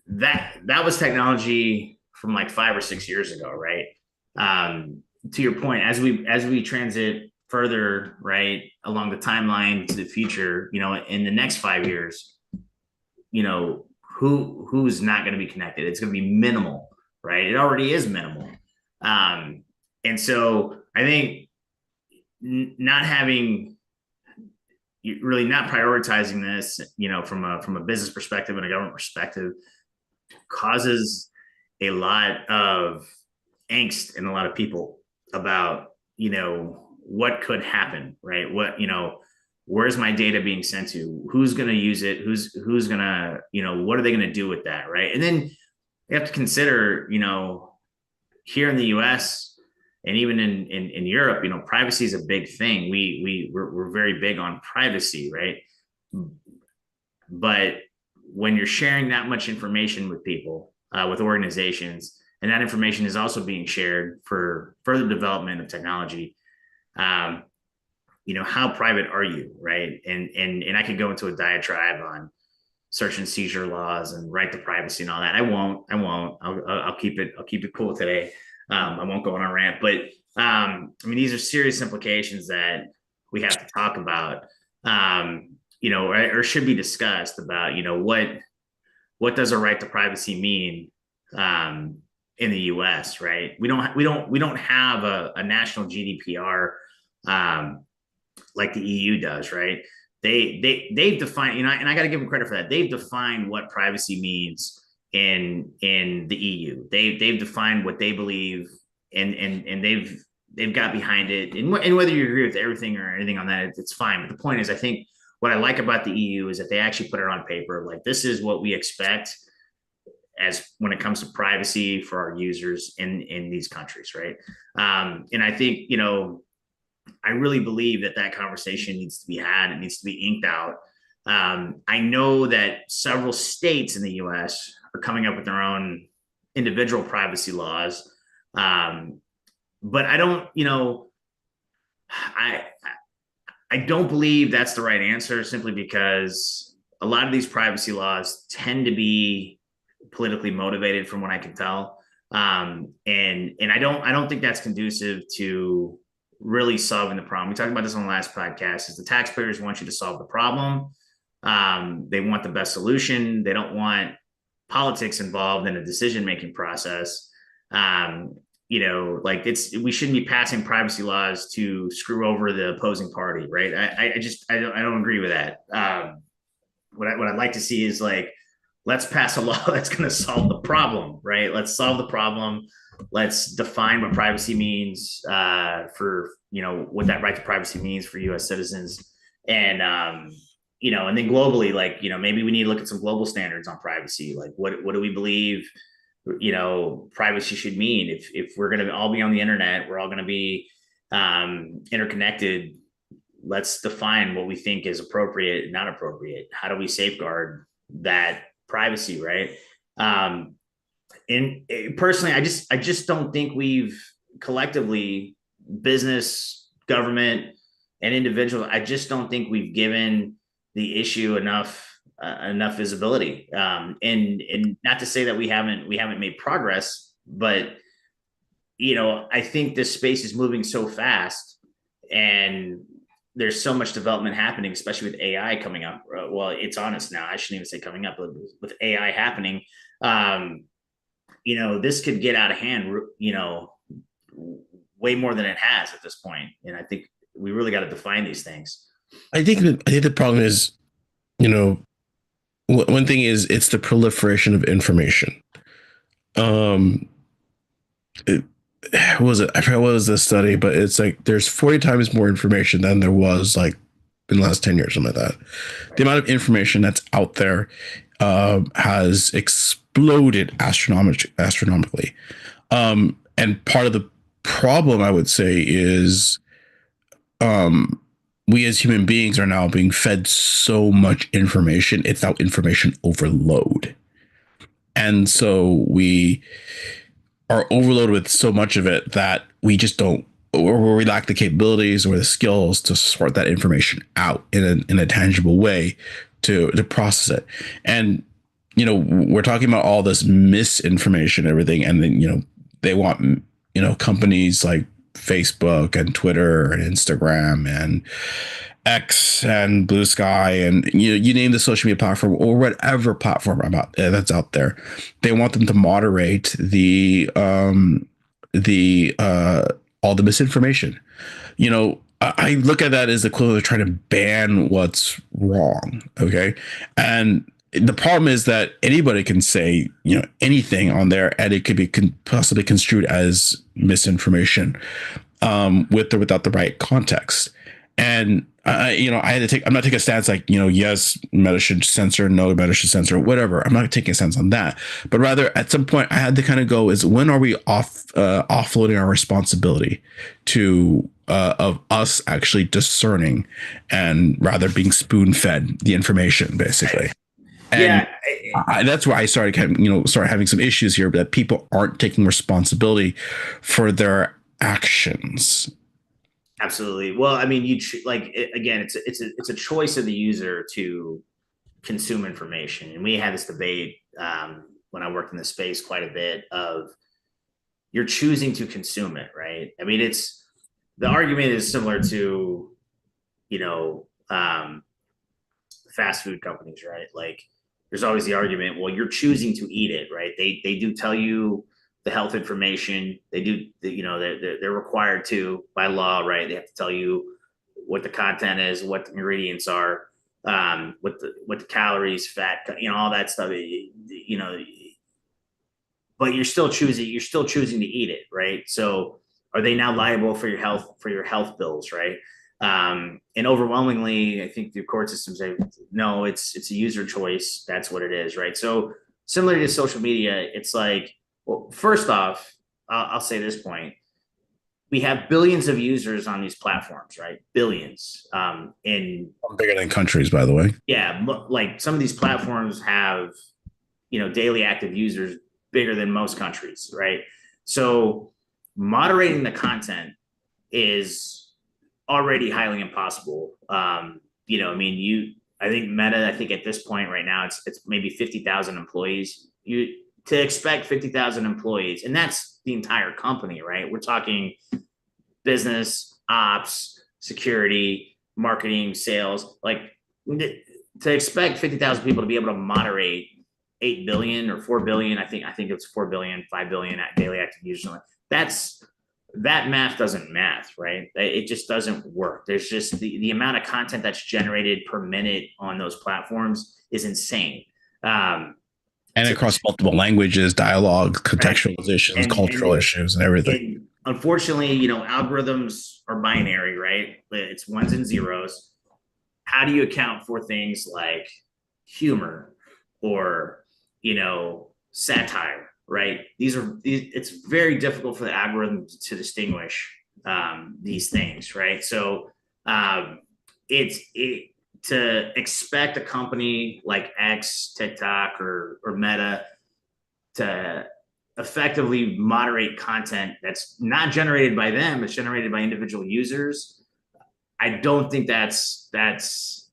that was technology from like 5 or 6 years ago, right? To your point, as we transit further, right, along the timeline to the future, in the next 5 years, who's not going to be connected? It's going to be minimal, right? It already is minimal. And so I think not having really not prioritizing this, from a business perspective and a government perspective, causes a lot of angst in a lot of people about what could happen, right? Where's my data being sent to? Who's going to use it? Who's going to what are they going to do with that, right? And then you have to consider, here in the U.S. and even in Europe, privacy is a big thing. We're very big on privacy, right? But when you're sharing that much information with people, with organizations, and that information is also being shared for further development of technology, how private are you, right? And I could go into a diatribe on search and seizure laws and right to privacy and all that. I won't. I'll keep it cool today. I won't go on a rant, but I mean, these are serious implications that we have to talk about, or should be discussed about, what does a right to privacy mean in the U.S., right? We don't have a national GDPR like the EU does, right? They've defined, and I got to give them credit for that. They've defined what privacy means in the EU. They've defined what they believe, and they've got behind it. And whether you agree with everything or anything on that, it's fine. But the point is, I think what I like about the EU is that they actually put it on paper. Like, this is what we expect as when it comes to privacy for our users in these countries, right? And I think, I really believe that conversation needs to be had. It needs to be inked out. I know that several states in the U.S. are coming up with their own individual privacy laws, but I don't, I don't believe that's the right answer, simply because a lot of these privacy laws tend to be politically motivated, from what I can tell, and I don't think that's conducive to really solving the problem. We talked about this on the last podcast. Is the taxpayers want you to solve the problem. They want the best solution. They don't want politics involved in a decision-making process. We shouldn't be passing privacy laws to screw over the opposing party, right? I don't agree with that. What I'd like to see is, like, let's pass a law that's going to solve the problem, right? Let's solve the problem. Let's define what privacy means for, what that right to privacy means for U.S. citizens. And, and then globally, like, maybe we need to look at some global standards on privacy. Like, what do we believe, privacy should mean? If we're going to all be on the internet, we're all going to be interconnected. Let's define what we think is appropriate and not appropriate. How do we safeguard that privacy, right? And personally, I just don't think we've collectively, business, government, and individuals, I just don't think we've given the issue enough visibility. And not to say that we haven't made progress, but I think this space is moving so fast, and there's so much development happening, especially with AI coming up. Well, it's on us now. I shouldn't even say coming up, but with AI happening, um, this could get out of hand, way more than it has at this point. And I think we really got to define these things. I think the problem is, you know, one thing is it's the proliferation of information. Um, it, what was it? I forgot what was the study, but it's like there's 40 times more information than there was like in the last 10 years, something like that. The amount of information that's out there has exploded astronomically. And part of the problem, I would say, is um, we as human beings are now being fed so much information. It's now information overload. And so we are overloaded with so much of it that we just don't, or we lack the capabilities or the skills to sort that information out in a tangible way to process it. And we're talking about all this misinformation and everything, and then they want companies like Facebook and Twitter and Instagram and X and Blue Sky and you name the social media platform or whatever platform about that's out there. They want them to moderate the all the misinformation. I look at that as the equivalent of trying to ban what's wrong. Okay, and the problem is that anybody can say anything on there, and it could be possibly construed as misinformation with or without the right context. And I had to take. I'm not taking a stance like yes, Meta should censor, no, Meta should censor, whatever. I'm not taking a stance on that, but rather at some point I had to kind of go: is when are we offloading our responsibility to of us actually discerning and rather being spoon fed the information, basically. And Yeah, that's why I started started having some issues here that people aren't taking responsibility for their actions. absolutely. Well, I mean, again, it's a choice of the user to consume information, and we had this debate when I worked in the space quite a bit of you're choosing to consume it, right? I mean, it's the argument is similar to you know um, fast food companies, right? Like, there's always the argument, well, you're choosing to eat it, right? They do tell you the health information. They do, they're required to by law, right? They have to tell you what the content is, what the ingredients are, what the calories, fat, all that stuff. But you're still choosing to eat it, right? So are they now liable for your health bills, right? And overwhelmingly, I think the court systems say no, it's a user choice. That's what it is, right? So similar to social media, it's like, well, first off, I'll say this point: we have billions of users on these platforms, right? Billions. And Bigger than countries, by the way. yeah, like some of these platforms have daily active users bigger than most countries, right? So moderating the content is already highly impossible. I mean, I think Meta, I think at this point right now, it's maybe 50,000 employees. To expect 50,000 employees, and that's the entire company, right? We're talking business, ops, security, marketing, sales. Like, to expect 50,000 people to be able to moderate 8 billion or 4 billion. I think it's 4 billion, 5 billion daily active users. That math doesn't math, right? It just doesn't work. There's just the amount of content that's generated per minute on those platforms is insane. Um, And so, across multiple languages, dialogue, right. contextualizations, And, cultural and, issues, and everything. and unfortunately, algorithms are binary, right? It's ones and zeros. How do you account for things like humor or satire, right? It's very difficult for the algorithm to distinguish these things, right? So it's to expect a company like X, TikTok, or Meta to effectively moderate content that's not generated by them, it's generated by individual users. I don't think that's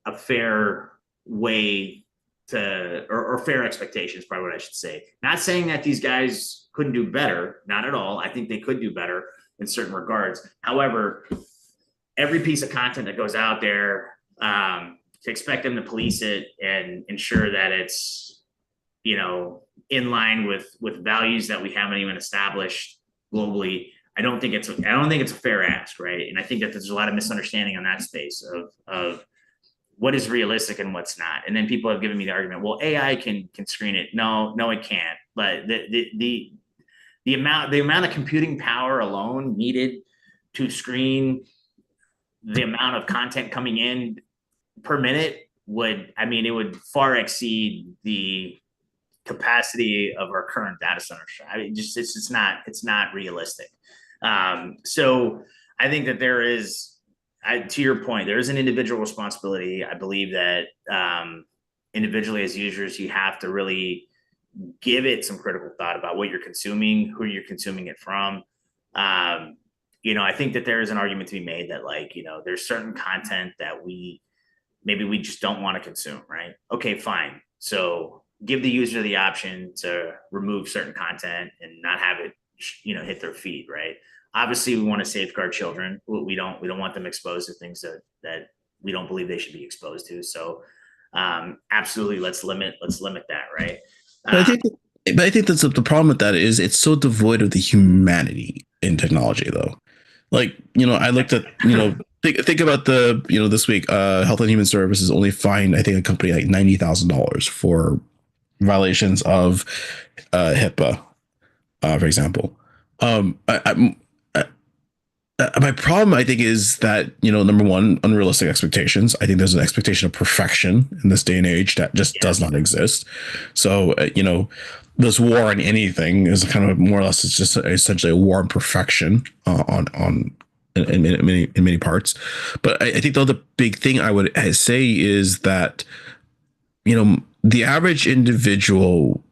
a fair way to, or fair expectations, probably what I should say. Not saying that these guys couldn't do better, not at all. I think they could do better in certain regards. However, every piece of content that goes out there, to expect them to police it and ensure that it's, in line with values that we haven't even established globally, I don't think it's a fair ask, right? And I think that there's a lot of misunderstanding on that space of what is realistic and what's not. And then people have given me the argument, well, AI can screen it. No, it can't. But the amount of computing power alone needed to screen the amount of content coming in per minute it would far exceed the capacity of our current data centers. It's not realistic. So I think that there is, to your point, there is an individual responsibility. I believe that individually as users, you have to really give it some critical thought about what you're consuming, who you're consuming it from. I think that there is an argument to be made that there's certain content that we just don't want to consume, right? Okay, fine. So give the user the option to remove certain content and not have it, hit their feed, right? Obviously, we want to safeguard children. We don't want them exposed to things that we don't believe they should be exposed to. So, absolutely, let's limit that, right? But I think that's the problem with that is it's so devoid of the humanity in technology, though. I looked at, think about this week, Health and Human Services only fined, I think, a company like $90,000 for violations of HIPAA, for example. My problem, I think, is that, number one, unrealistic expectations. I think there's an expectation of perfection in this day and age that just does not exist. So, this war on anything is kind of more or less, it's just essentially a war on perfection in many parts. But I think the other big thing I would say is that, the average individual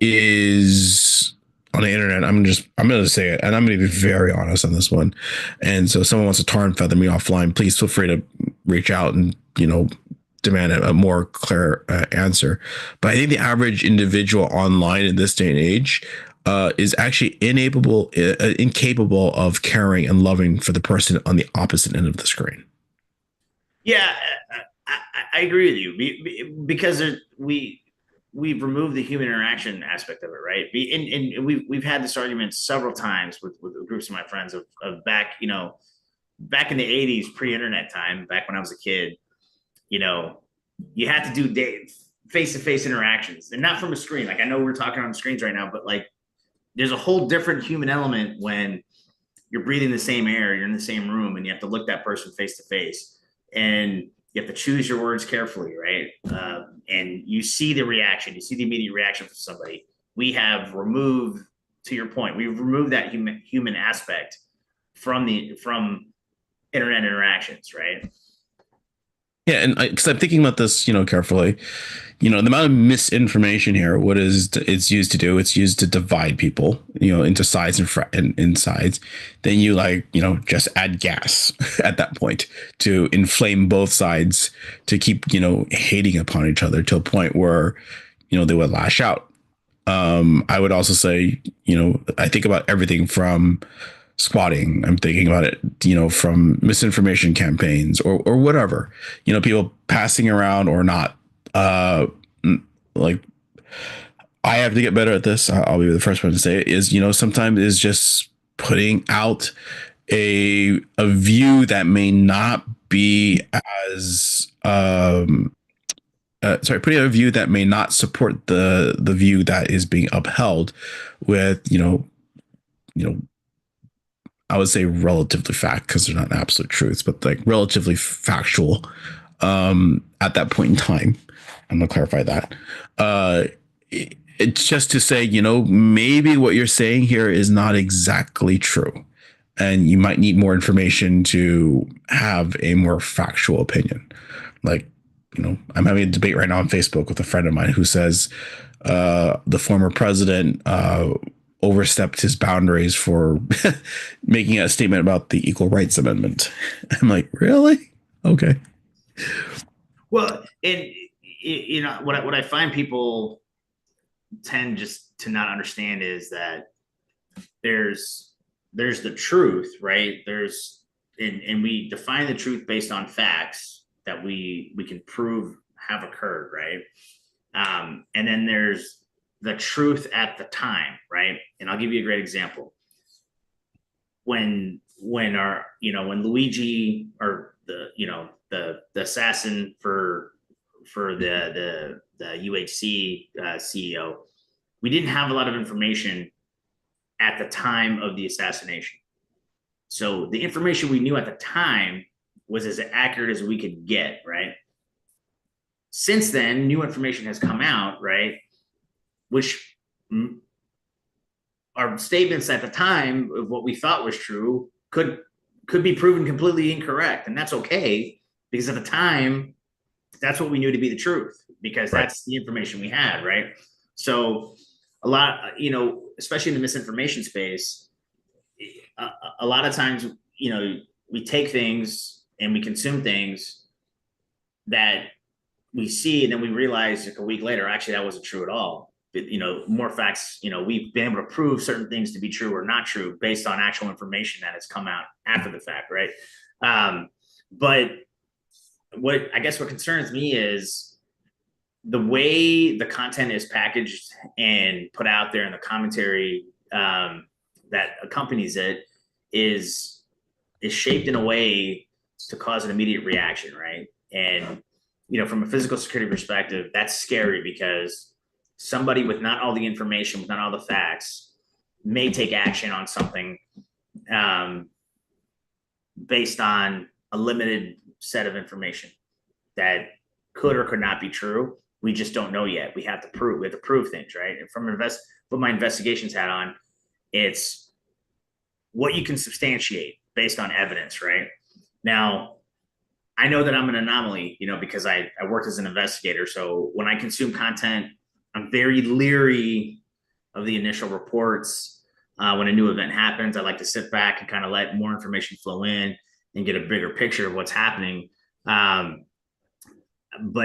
is on the internet. I'm going to say it, and I'm going to be very honest on this one. And so if someone wants to tar and feather me offline, please feel free to reach out and, demand a more clear answer. But I think the average individual online in this day and age is actually incapable of caring and loving for the person on the opposite end of the screen. Yeah, I agree with you because we've removed the human interaction aspect of it, right? And we've had this argument several times with groups of my friends of back in the 80s, pre-internet time, back when I was a kid. You had to do face-to-face interactions, and not from a screen. Like, I know we're talking on screens right now, but there's a whole different human element when you're breathing the same air, you're in the same room, and you have to look that person face to face, and you have to choose your words carefully, right? And you see the reaction, you see the immediate reaction from somebody. We have removed, to your point, we've removed that human aspect from internet interactions, right? Yeah, and because I'm thinking about this, carefully, the amount of misinformation here, what is it's used to do? It's used to divide people, into sides and sides. Then you just add gas at that point to inflame both sides to keep, hating upon each other to a point where, they would lash out. I would also say, I think about everything from squatting. I'm thinking about it, from misinformation campaigns or whatever, people passing around or not. I have to get better at this. I'll be the first one to say it is, sometimes is just putting out a view that may not be as, putting out a view that may not support the view that is being upheld with, I would say relatively fact, because they're not absolute truths, but relatively factual at that point in time. I'm going to clarify that. It's just to say, maybe what you're saying here is not exactly true. And you might need more information to have a more factual opinion. I'm having a debate right now on Facebook with a friend of mine who says the former president overstepped his boundaries for making a statement about the Equal Rights Amendment. I'm like, really? Okay. Well, and what I find people tend just to not understand is that there's the truth, right? And we define the truth based on facts that we can prove have occurred, right? And then there's the truth at the time, right? And I'll give you a great example. When Luigi, or the assassin for the UHC CEO, we didn't have a lot of information at the time of the assassination. So the information we knew at the time was as accurate as we could get, right? Since then, new information has come out, right? Which our statements at the time of what we thought was true could be proven completely incorrect. And that's okay, because at the time, that's what we knew to be the truth, because that's the information we had, right? So a lot, especially in the misinformation space, a lot of times, we take things and we consume things that we see, and then we realize like a week later, actually, that wasn't true at all. But, more facts, we've been able to prove certain things to be true or not true based on actual information that has come out after the fact, right? But what concerns me is the way the content is packaged and put out there, and the commentary that accompanies it is shaped in a way to cause an immediate reaction, right? And from a physical security perspective, that's scary, because somebody with not all the information, with not all the facts, may take action on something based on a limited set of information that could or could not be true. We just don't know yet. We have to prove things, right? And put my investigations hat on, it's what you can substantiate based on evidence, right? Now, I know that I'm an anomaly, because I worked as an investigator. So when I consume content, I'm very leery of the initial reports. When a new event happens, I like to sit back and kind of let more information flow in and get a bigger picture of what's happening. But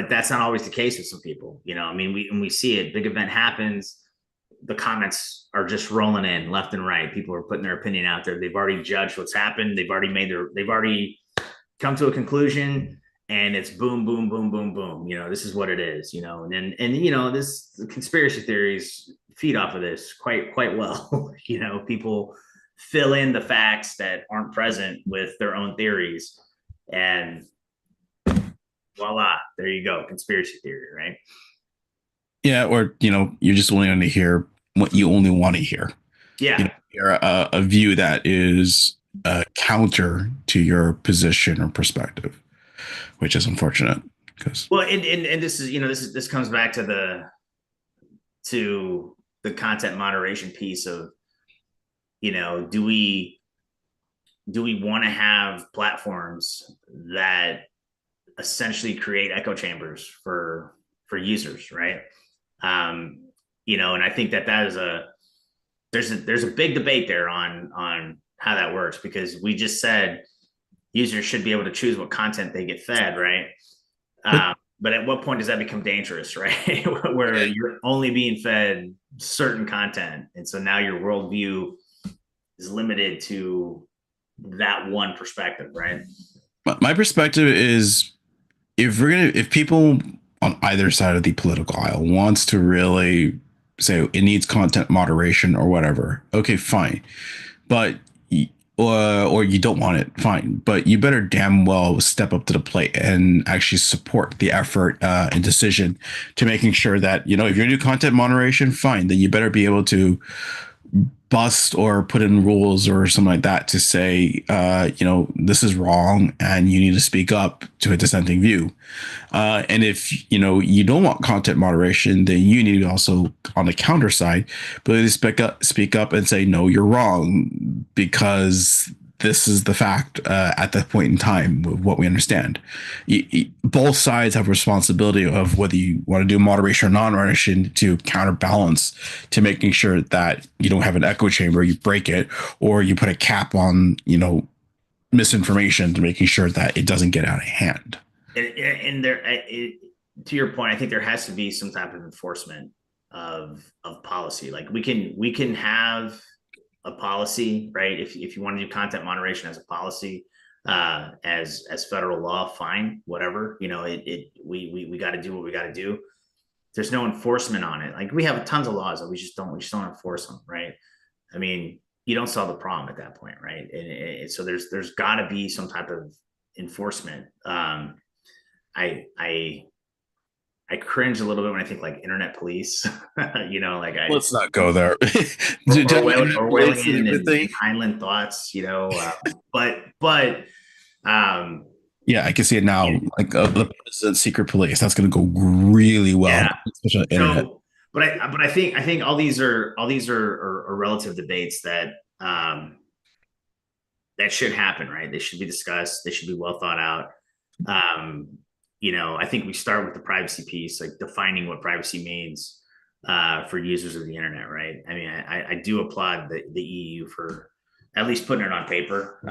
that's not always the case with some people. We see it. Big event happens, the comments are just rolling in left and right. People are putting their opinion out there. They've already judged what's happened. They've already come to a conclusion, and it's boom, boom, boom, boom, boom. This is what it is. And the conspiracy theories feed off of this quite well. People fill in the facts that aren't present with their own theories, and voila, there you go, conspiracy theory, right? Yeah, or you're just only going to hear what you only want to hear. Yeah, hear a view that is counter to your position or perspective, which is unfortunate. Because and this is this comes back to the content moderation piece of do we want to have platforms that essentially create echo chambers for users, right? And I think that is there's a big debate there on how that works, because we just said users should be able to choose what content they get fed, right? But at what point does that become dangerous, right? Where you're only being fed certain content, and so now your worldview is limited to that one perspective, right? My perspective is, if people on either side of the political aisle wants to really say it needs content moderation or whatever, okay, fine. But or you don't want it, fine. But you better damn well step up to the plate and actually support the effort and decision to making sure that, if you're going to do content moderation, fine, then you better be able to bust or put in rules or something like that to say, this is wrong and you need to speak up to a dissenting view. And if, you don't want content moderation, then you need to also, on the counter side, but speak up and say, no, you're wrong, because this is the fact at that point in time of what we understand. Both sides have responsibility of whether you want to do moderation or non-moderation to counterbalance to making sure that you don't have an echo chamber, you break it, or you put a cap on, misinformation to making sure that it doesn't get out of hand. And there, to your point, I think there has to be some type of enforcement of policy. Like we can have a policy, right? If you want to do content moderation as a policy, as federal law, fine, whatever. We got to do what we got to do. There's no enforcement on it. Like we have tons of laws that we just don't enforce them, right? I mean, you don't solve the problem at that point, right? And so there's got to be some type of enforcement. I cringe a little bit when I think like internet police, Let's not go there. Orwellian and Heinlein thoughts, but yeah, I can see it now. Like the president's secret police, that's going to go really well, yeah. especially on the internet. But I think all these are relative debates that that should happen, right? They should be discussed. They should be well thought out. I think we start with the privacy piece, like defining what privacy means for users of the internet, right? I mean, I do applaud the EU for at least putting it on paper.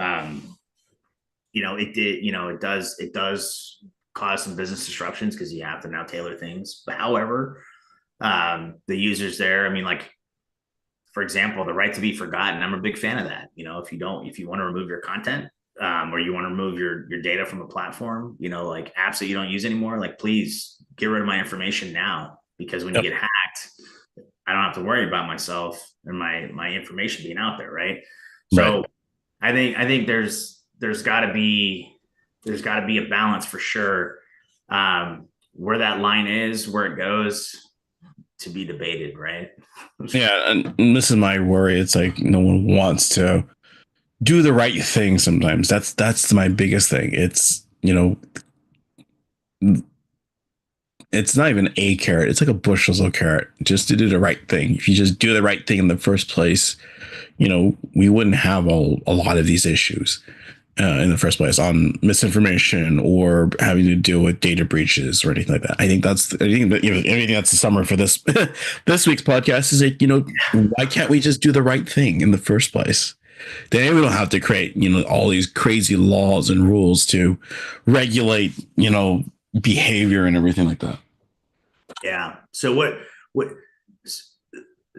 It does cause some business disruptions because you have to now tailor things. But however, the users there, I mean, like, for example, the right to be forgotten. I'm a big fan of that. If you want to remove your content, or you want to remove your data from a platform, like apps that you don't use anymore, like please get rid of my information now, because when you get hacked, I don't have to worry about myself and my information being out there, right? So I think there's got to be a balance for sure. Where that line is, where it goes, to be debated, right? Yeah, and this is my worry. It's like no one wants to do the right thing sometimes. That's my biggest thing. It's, it's not even a carrot. It's like a bushel of carrot just to do the right thing. If you just do the right thing in the first place, we wouldn't have a lot of these issues in the first place on misinformation or having to deal with data breaches or anything like that. I think everything that's the summary for this this week's podcast is like, why can't we just do the right thing in the first place? Then we don't have to create, all these crazy laws and rules to regulate, behavior and everything like that. Yeah. So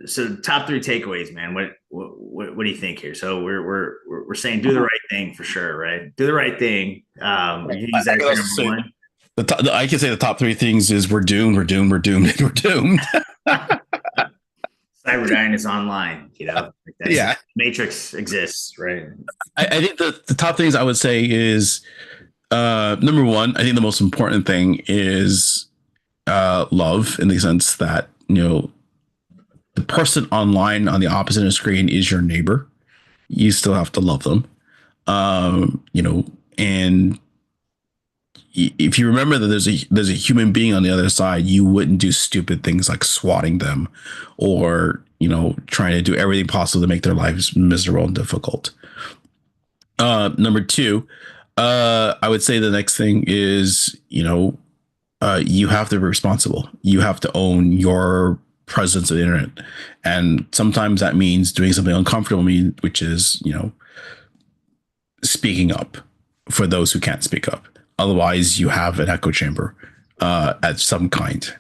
so top 3 takeaways, man. What do you think here? So we're saying do the right thing for sure, right? Do the right thing. You use that number 1. I can say the top 3 things is we're doomed, we're doomed, we're doomed, and we're doomed. Cyberdyne is online, yeah. Matrix exists, right? I think the top things I would say is number 1, I think the most important thing is love, in the sense that, the person online on the opposite end of the screen is your neighbor. You still have to love them. And if you remember that there's a human being on the other side, you wouldn't do stupid things like swatting them or, trying to do everything possible to make their lives miserable and difficult. Number 2, I would say the next thing is, you have to be responsible. You have to own your presence of the internet. And sometimes that means doing something uncomfortable, which is, speaking up for those who can't speak up. Otherwise, you have an echo chamber at some kind.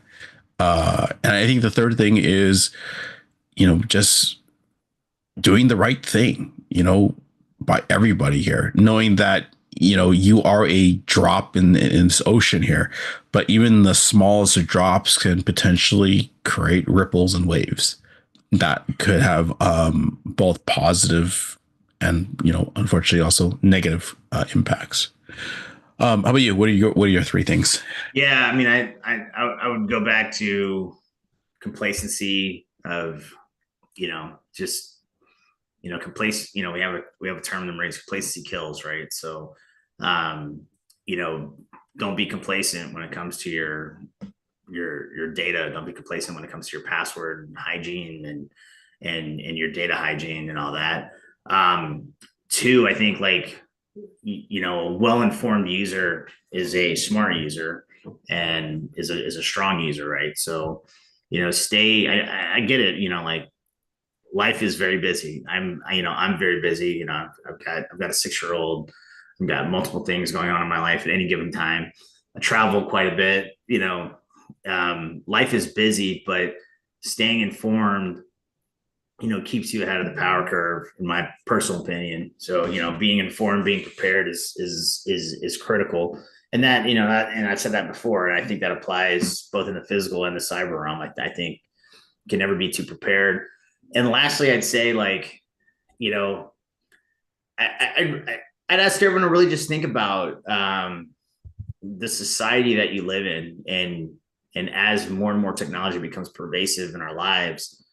And I think the third thing is, just doing the right thing, by everybody here, knowing that, you are a drop in this ocean here, but even the smallest of drops can potentially create ripples and waves that could have both positive and, unfortunately also negative impacts. How about you? What are your 3 things? Yeah, I mean, I would go back to complacency of, just, complacent. We have a term in the Marines: complacency kills, right? So, don't be complacent when it comes to your data. Don't be complacent when it comes to your password hygiene and your data hygiene and all that. two, I think like, a well-informed user is a smart user and is a strong user, right? So, I get it, like life is very busy. I'm very busy. I've got a 6-year-old. I've got multiple things going on in my life at any given time. I travel quite a bit. Life is busy, but staying informed, keeps you ahead of the power curve, in my personal opinion. So, being informed, being prepared is critical. And that, and I've said that before, and I think that applies both in the physical and the cyber realm. I think you can never be too prepared. And lastly, I'd say like, I'd ask everyone to really just think about the society that you live in, and as more and more technology becomes pervasive in our lives,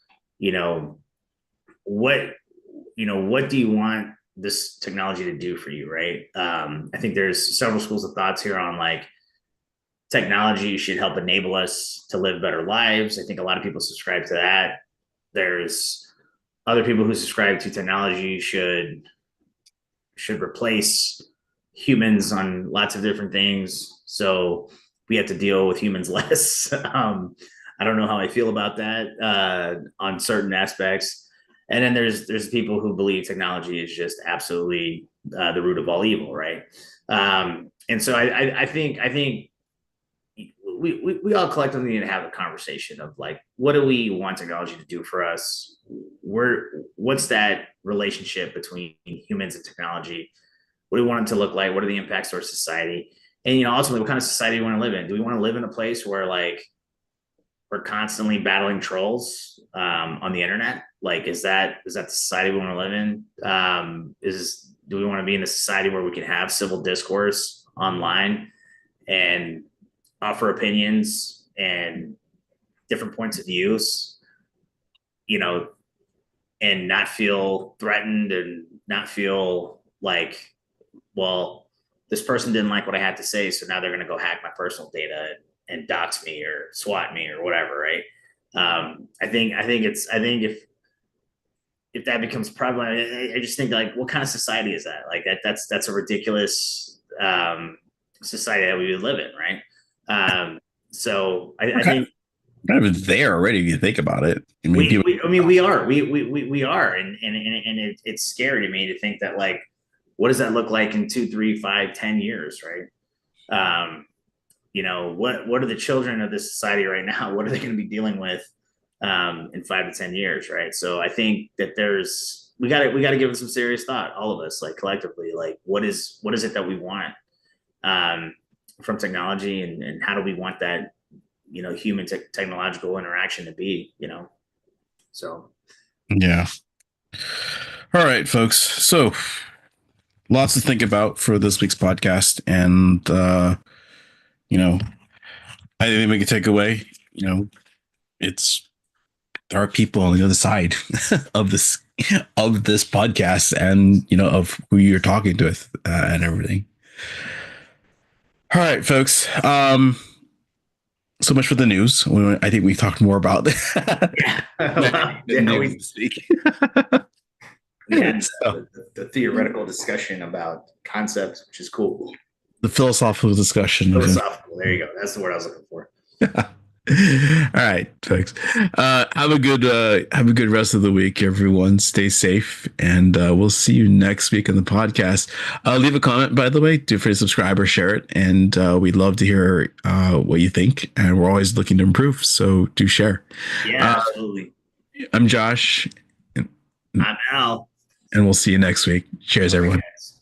what do you want this technology to do for you, right? I think there's several schools of thoughts here on like technology should help enable us to live better lives. I think a lot of people subscribe to that. There's other people who subscribe to technology should replace humans on lots of different things, so we have to deal with humans less. I don't know how I feel about that on certain aspects. And then there's people who believe technology is just absolutely the root of all evil, right? And so I think we all collectively need to have a conversation of like, what do we want technology to do for us? What's that relationship between humans and technology? What do we want it to look like? What are the impacts to our society? And ultimately, what kind of society do we want to live in? Do we want to live in a place where like we're constantly battling trolls on the internet? Like, is that the society we want to live in? Do we want to be in a society where we can have civil discourse online and offer opinions and different points of views, and not feel threatened and not feel like, well, this person didn't like what I had to say, so now they're going to go hack my personal data and dox me or swat me or whatever, right? I think if that becomes prevalent, I just think like, what kind of society is that? Like that's a ridiculous society that we would live in, right? So I think kind of there already if you think about it. I mean, we are, and it's scary to me to think that like, what does that look like in 2, 3, 5, 10 years, right? What are the children of this society right now? What are they going to be dealing with in 5 to 10 years, right? So I think that we got to give it some serious thought, all of us, like collectively, like what is it that we want from technology, and how do we want that human technological interaction to be, so yeah. All right, folks, so lots to think about for this week's podcast, and I think we can take away, there are people on the other side of this podcast, and of who you're talking to with and everything. All right, folks. So much for the news. I think we talked more about this week. We had the theoretical discussion about concepts, which is cool. The philosophical discussion. Philosophical. There you go. That's the word I was looking for. All right, folks. Have a good rest of the week, everyone. Stay safe, and we'll see you next week on the podcast. Leave a comment, by the way. Do free to subscribe or share it, and we'd love to hear what you think. And we're always looking to improve, so do share. Yeah, absolutely. I'm Josh. I'm Al, and we'll see you next week. Cheers, everyone. Guys.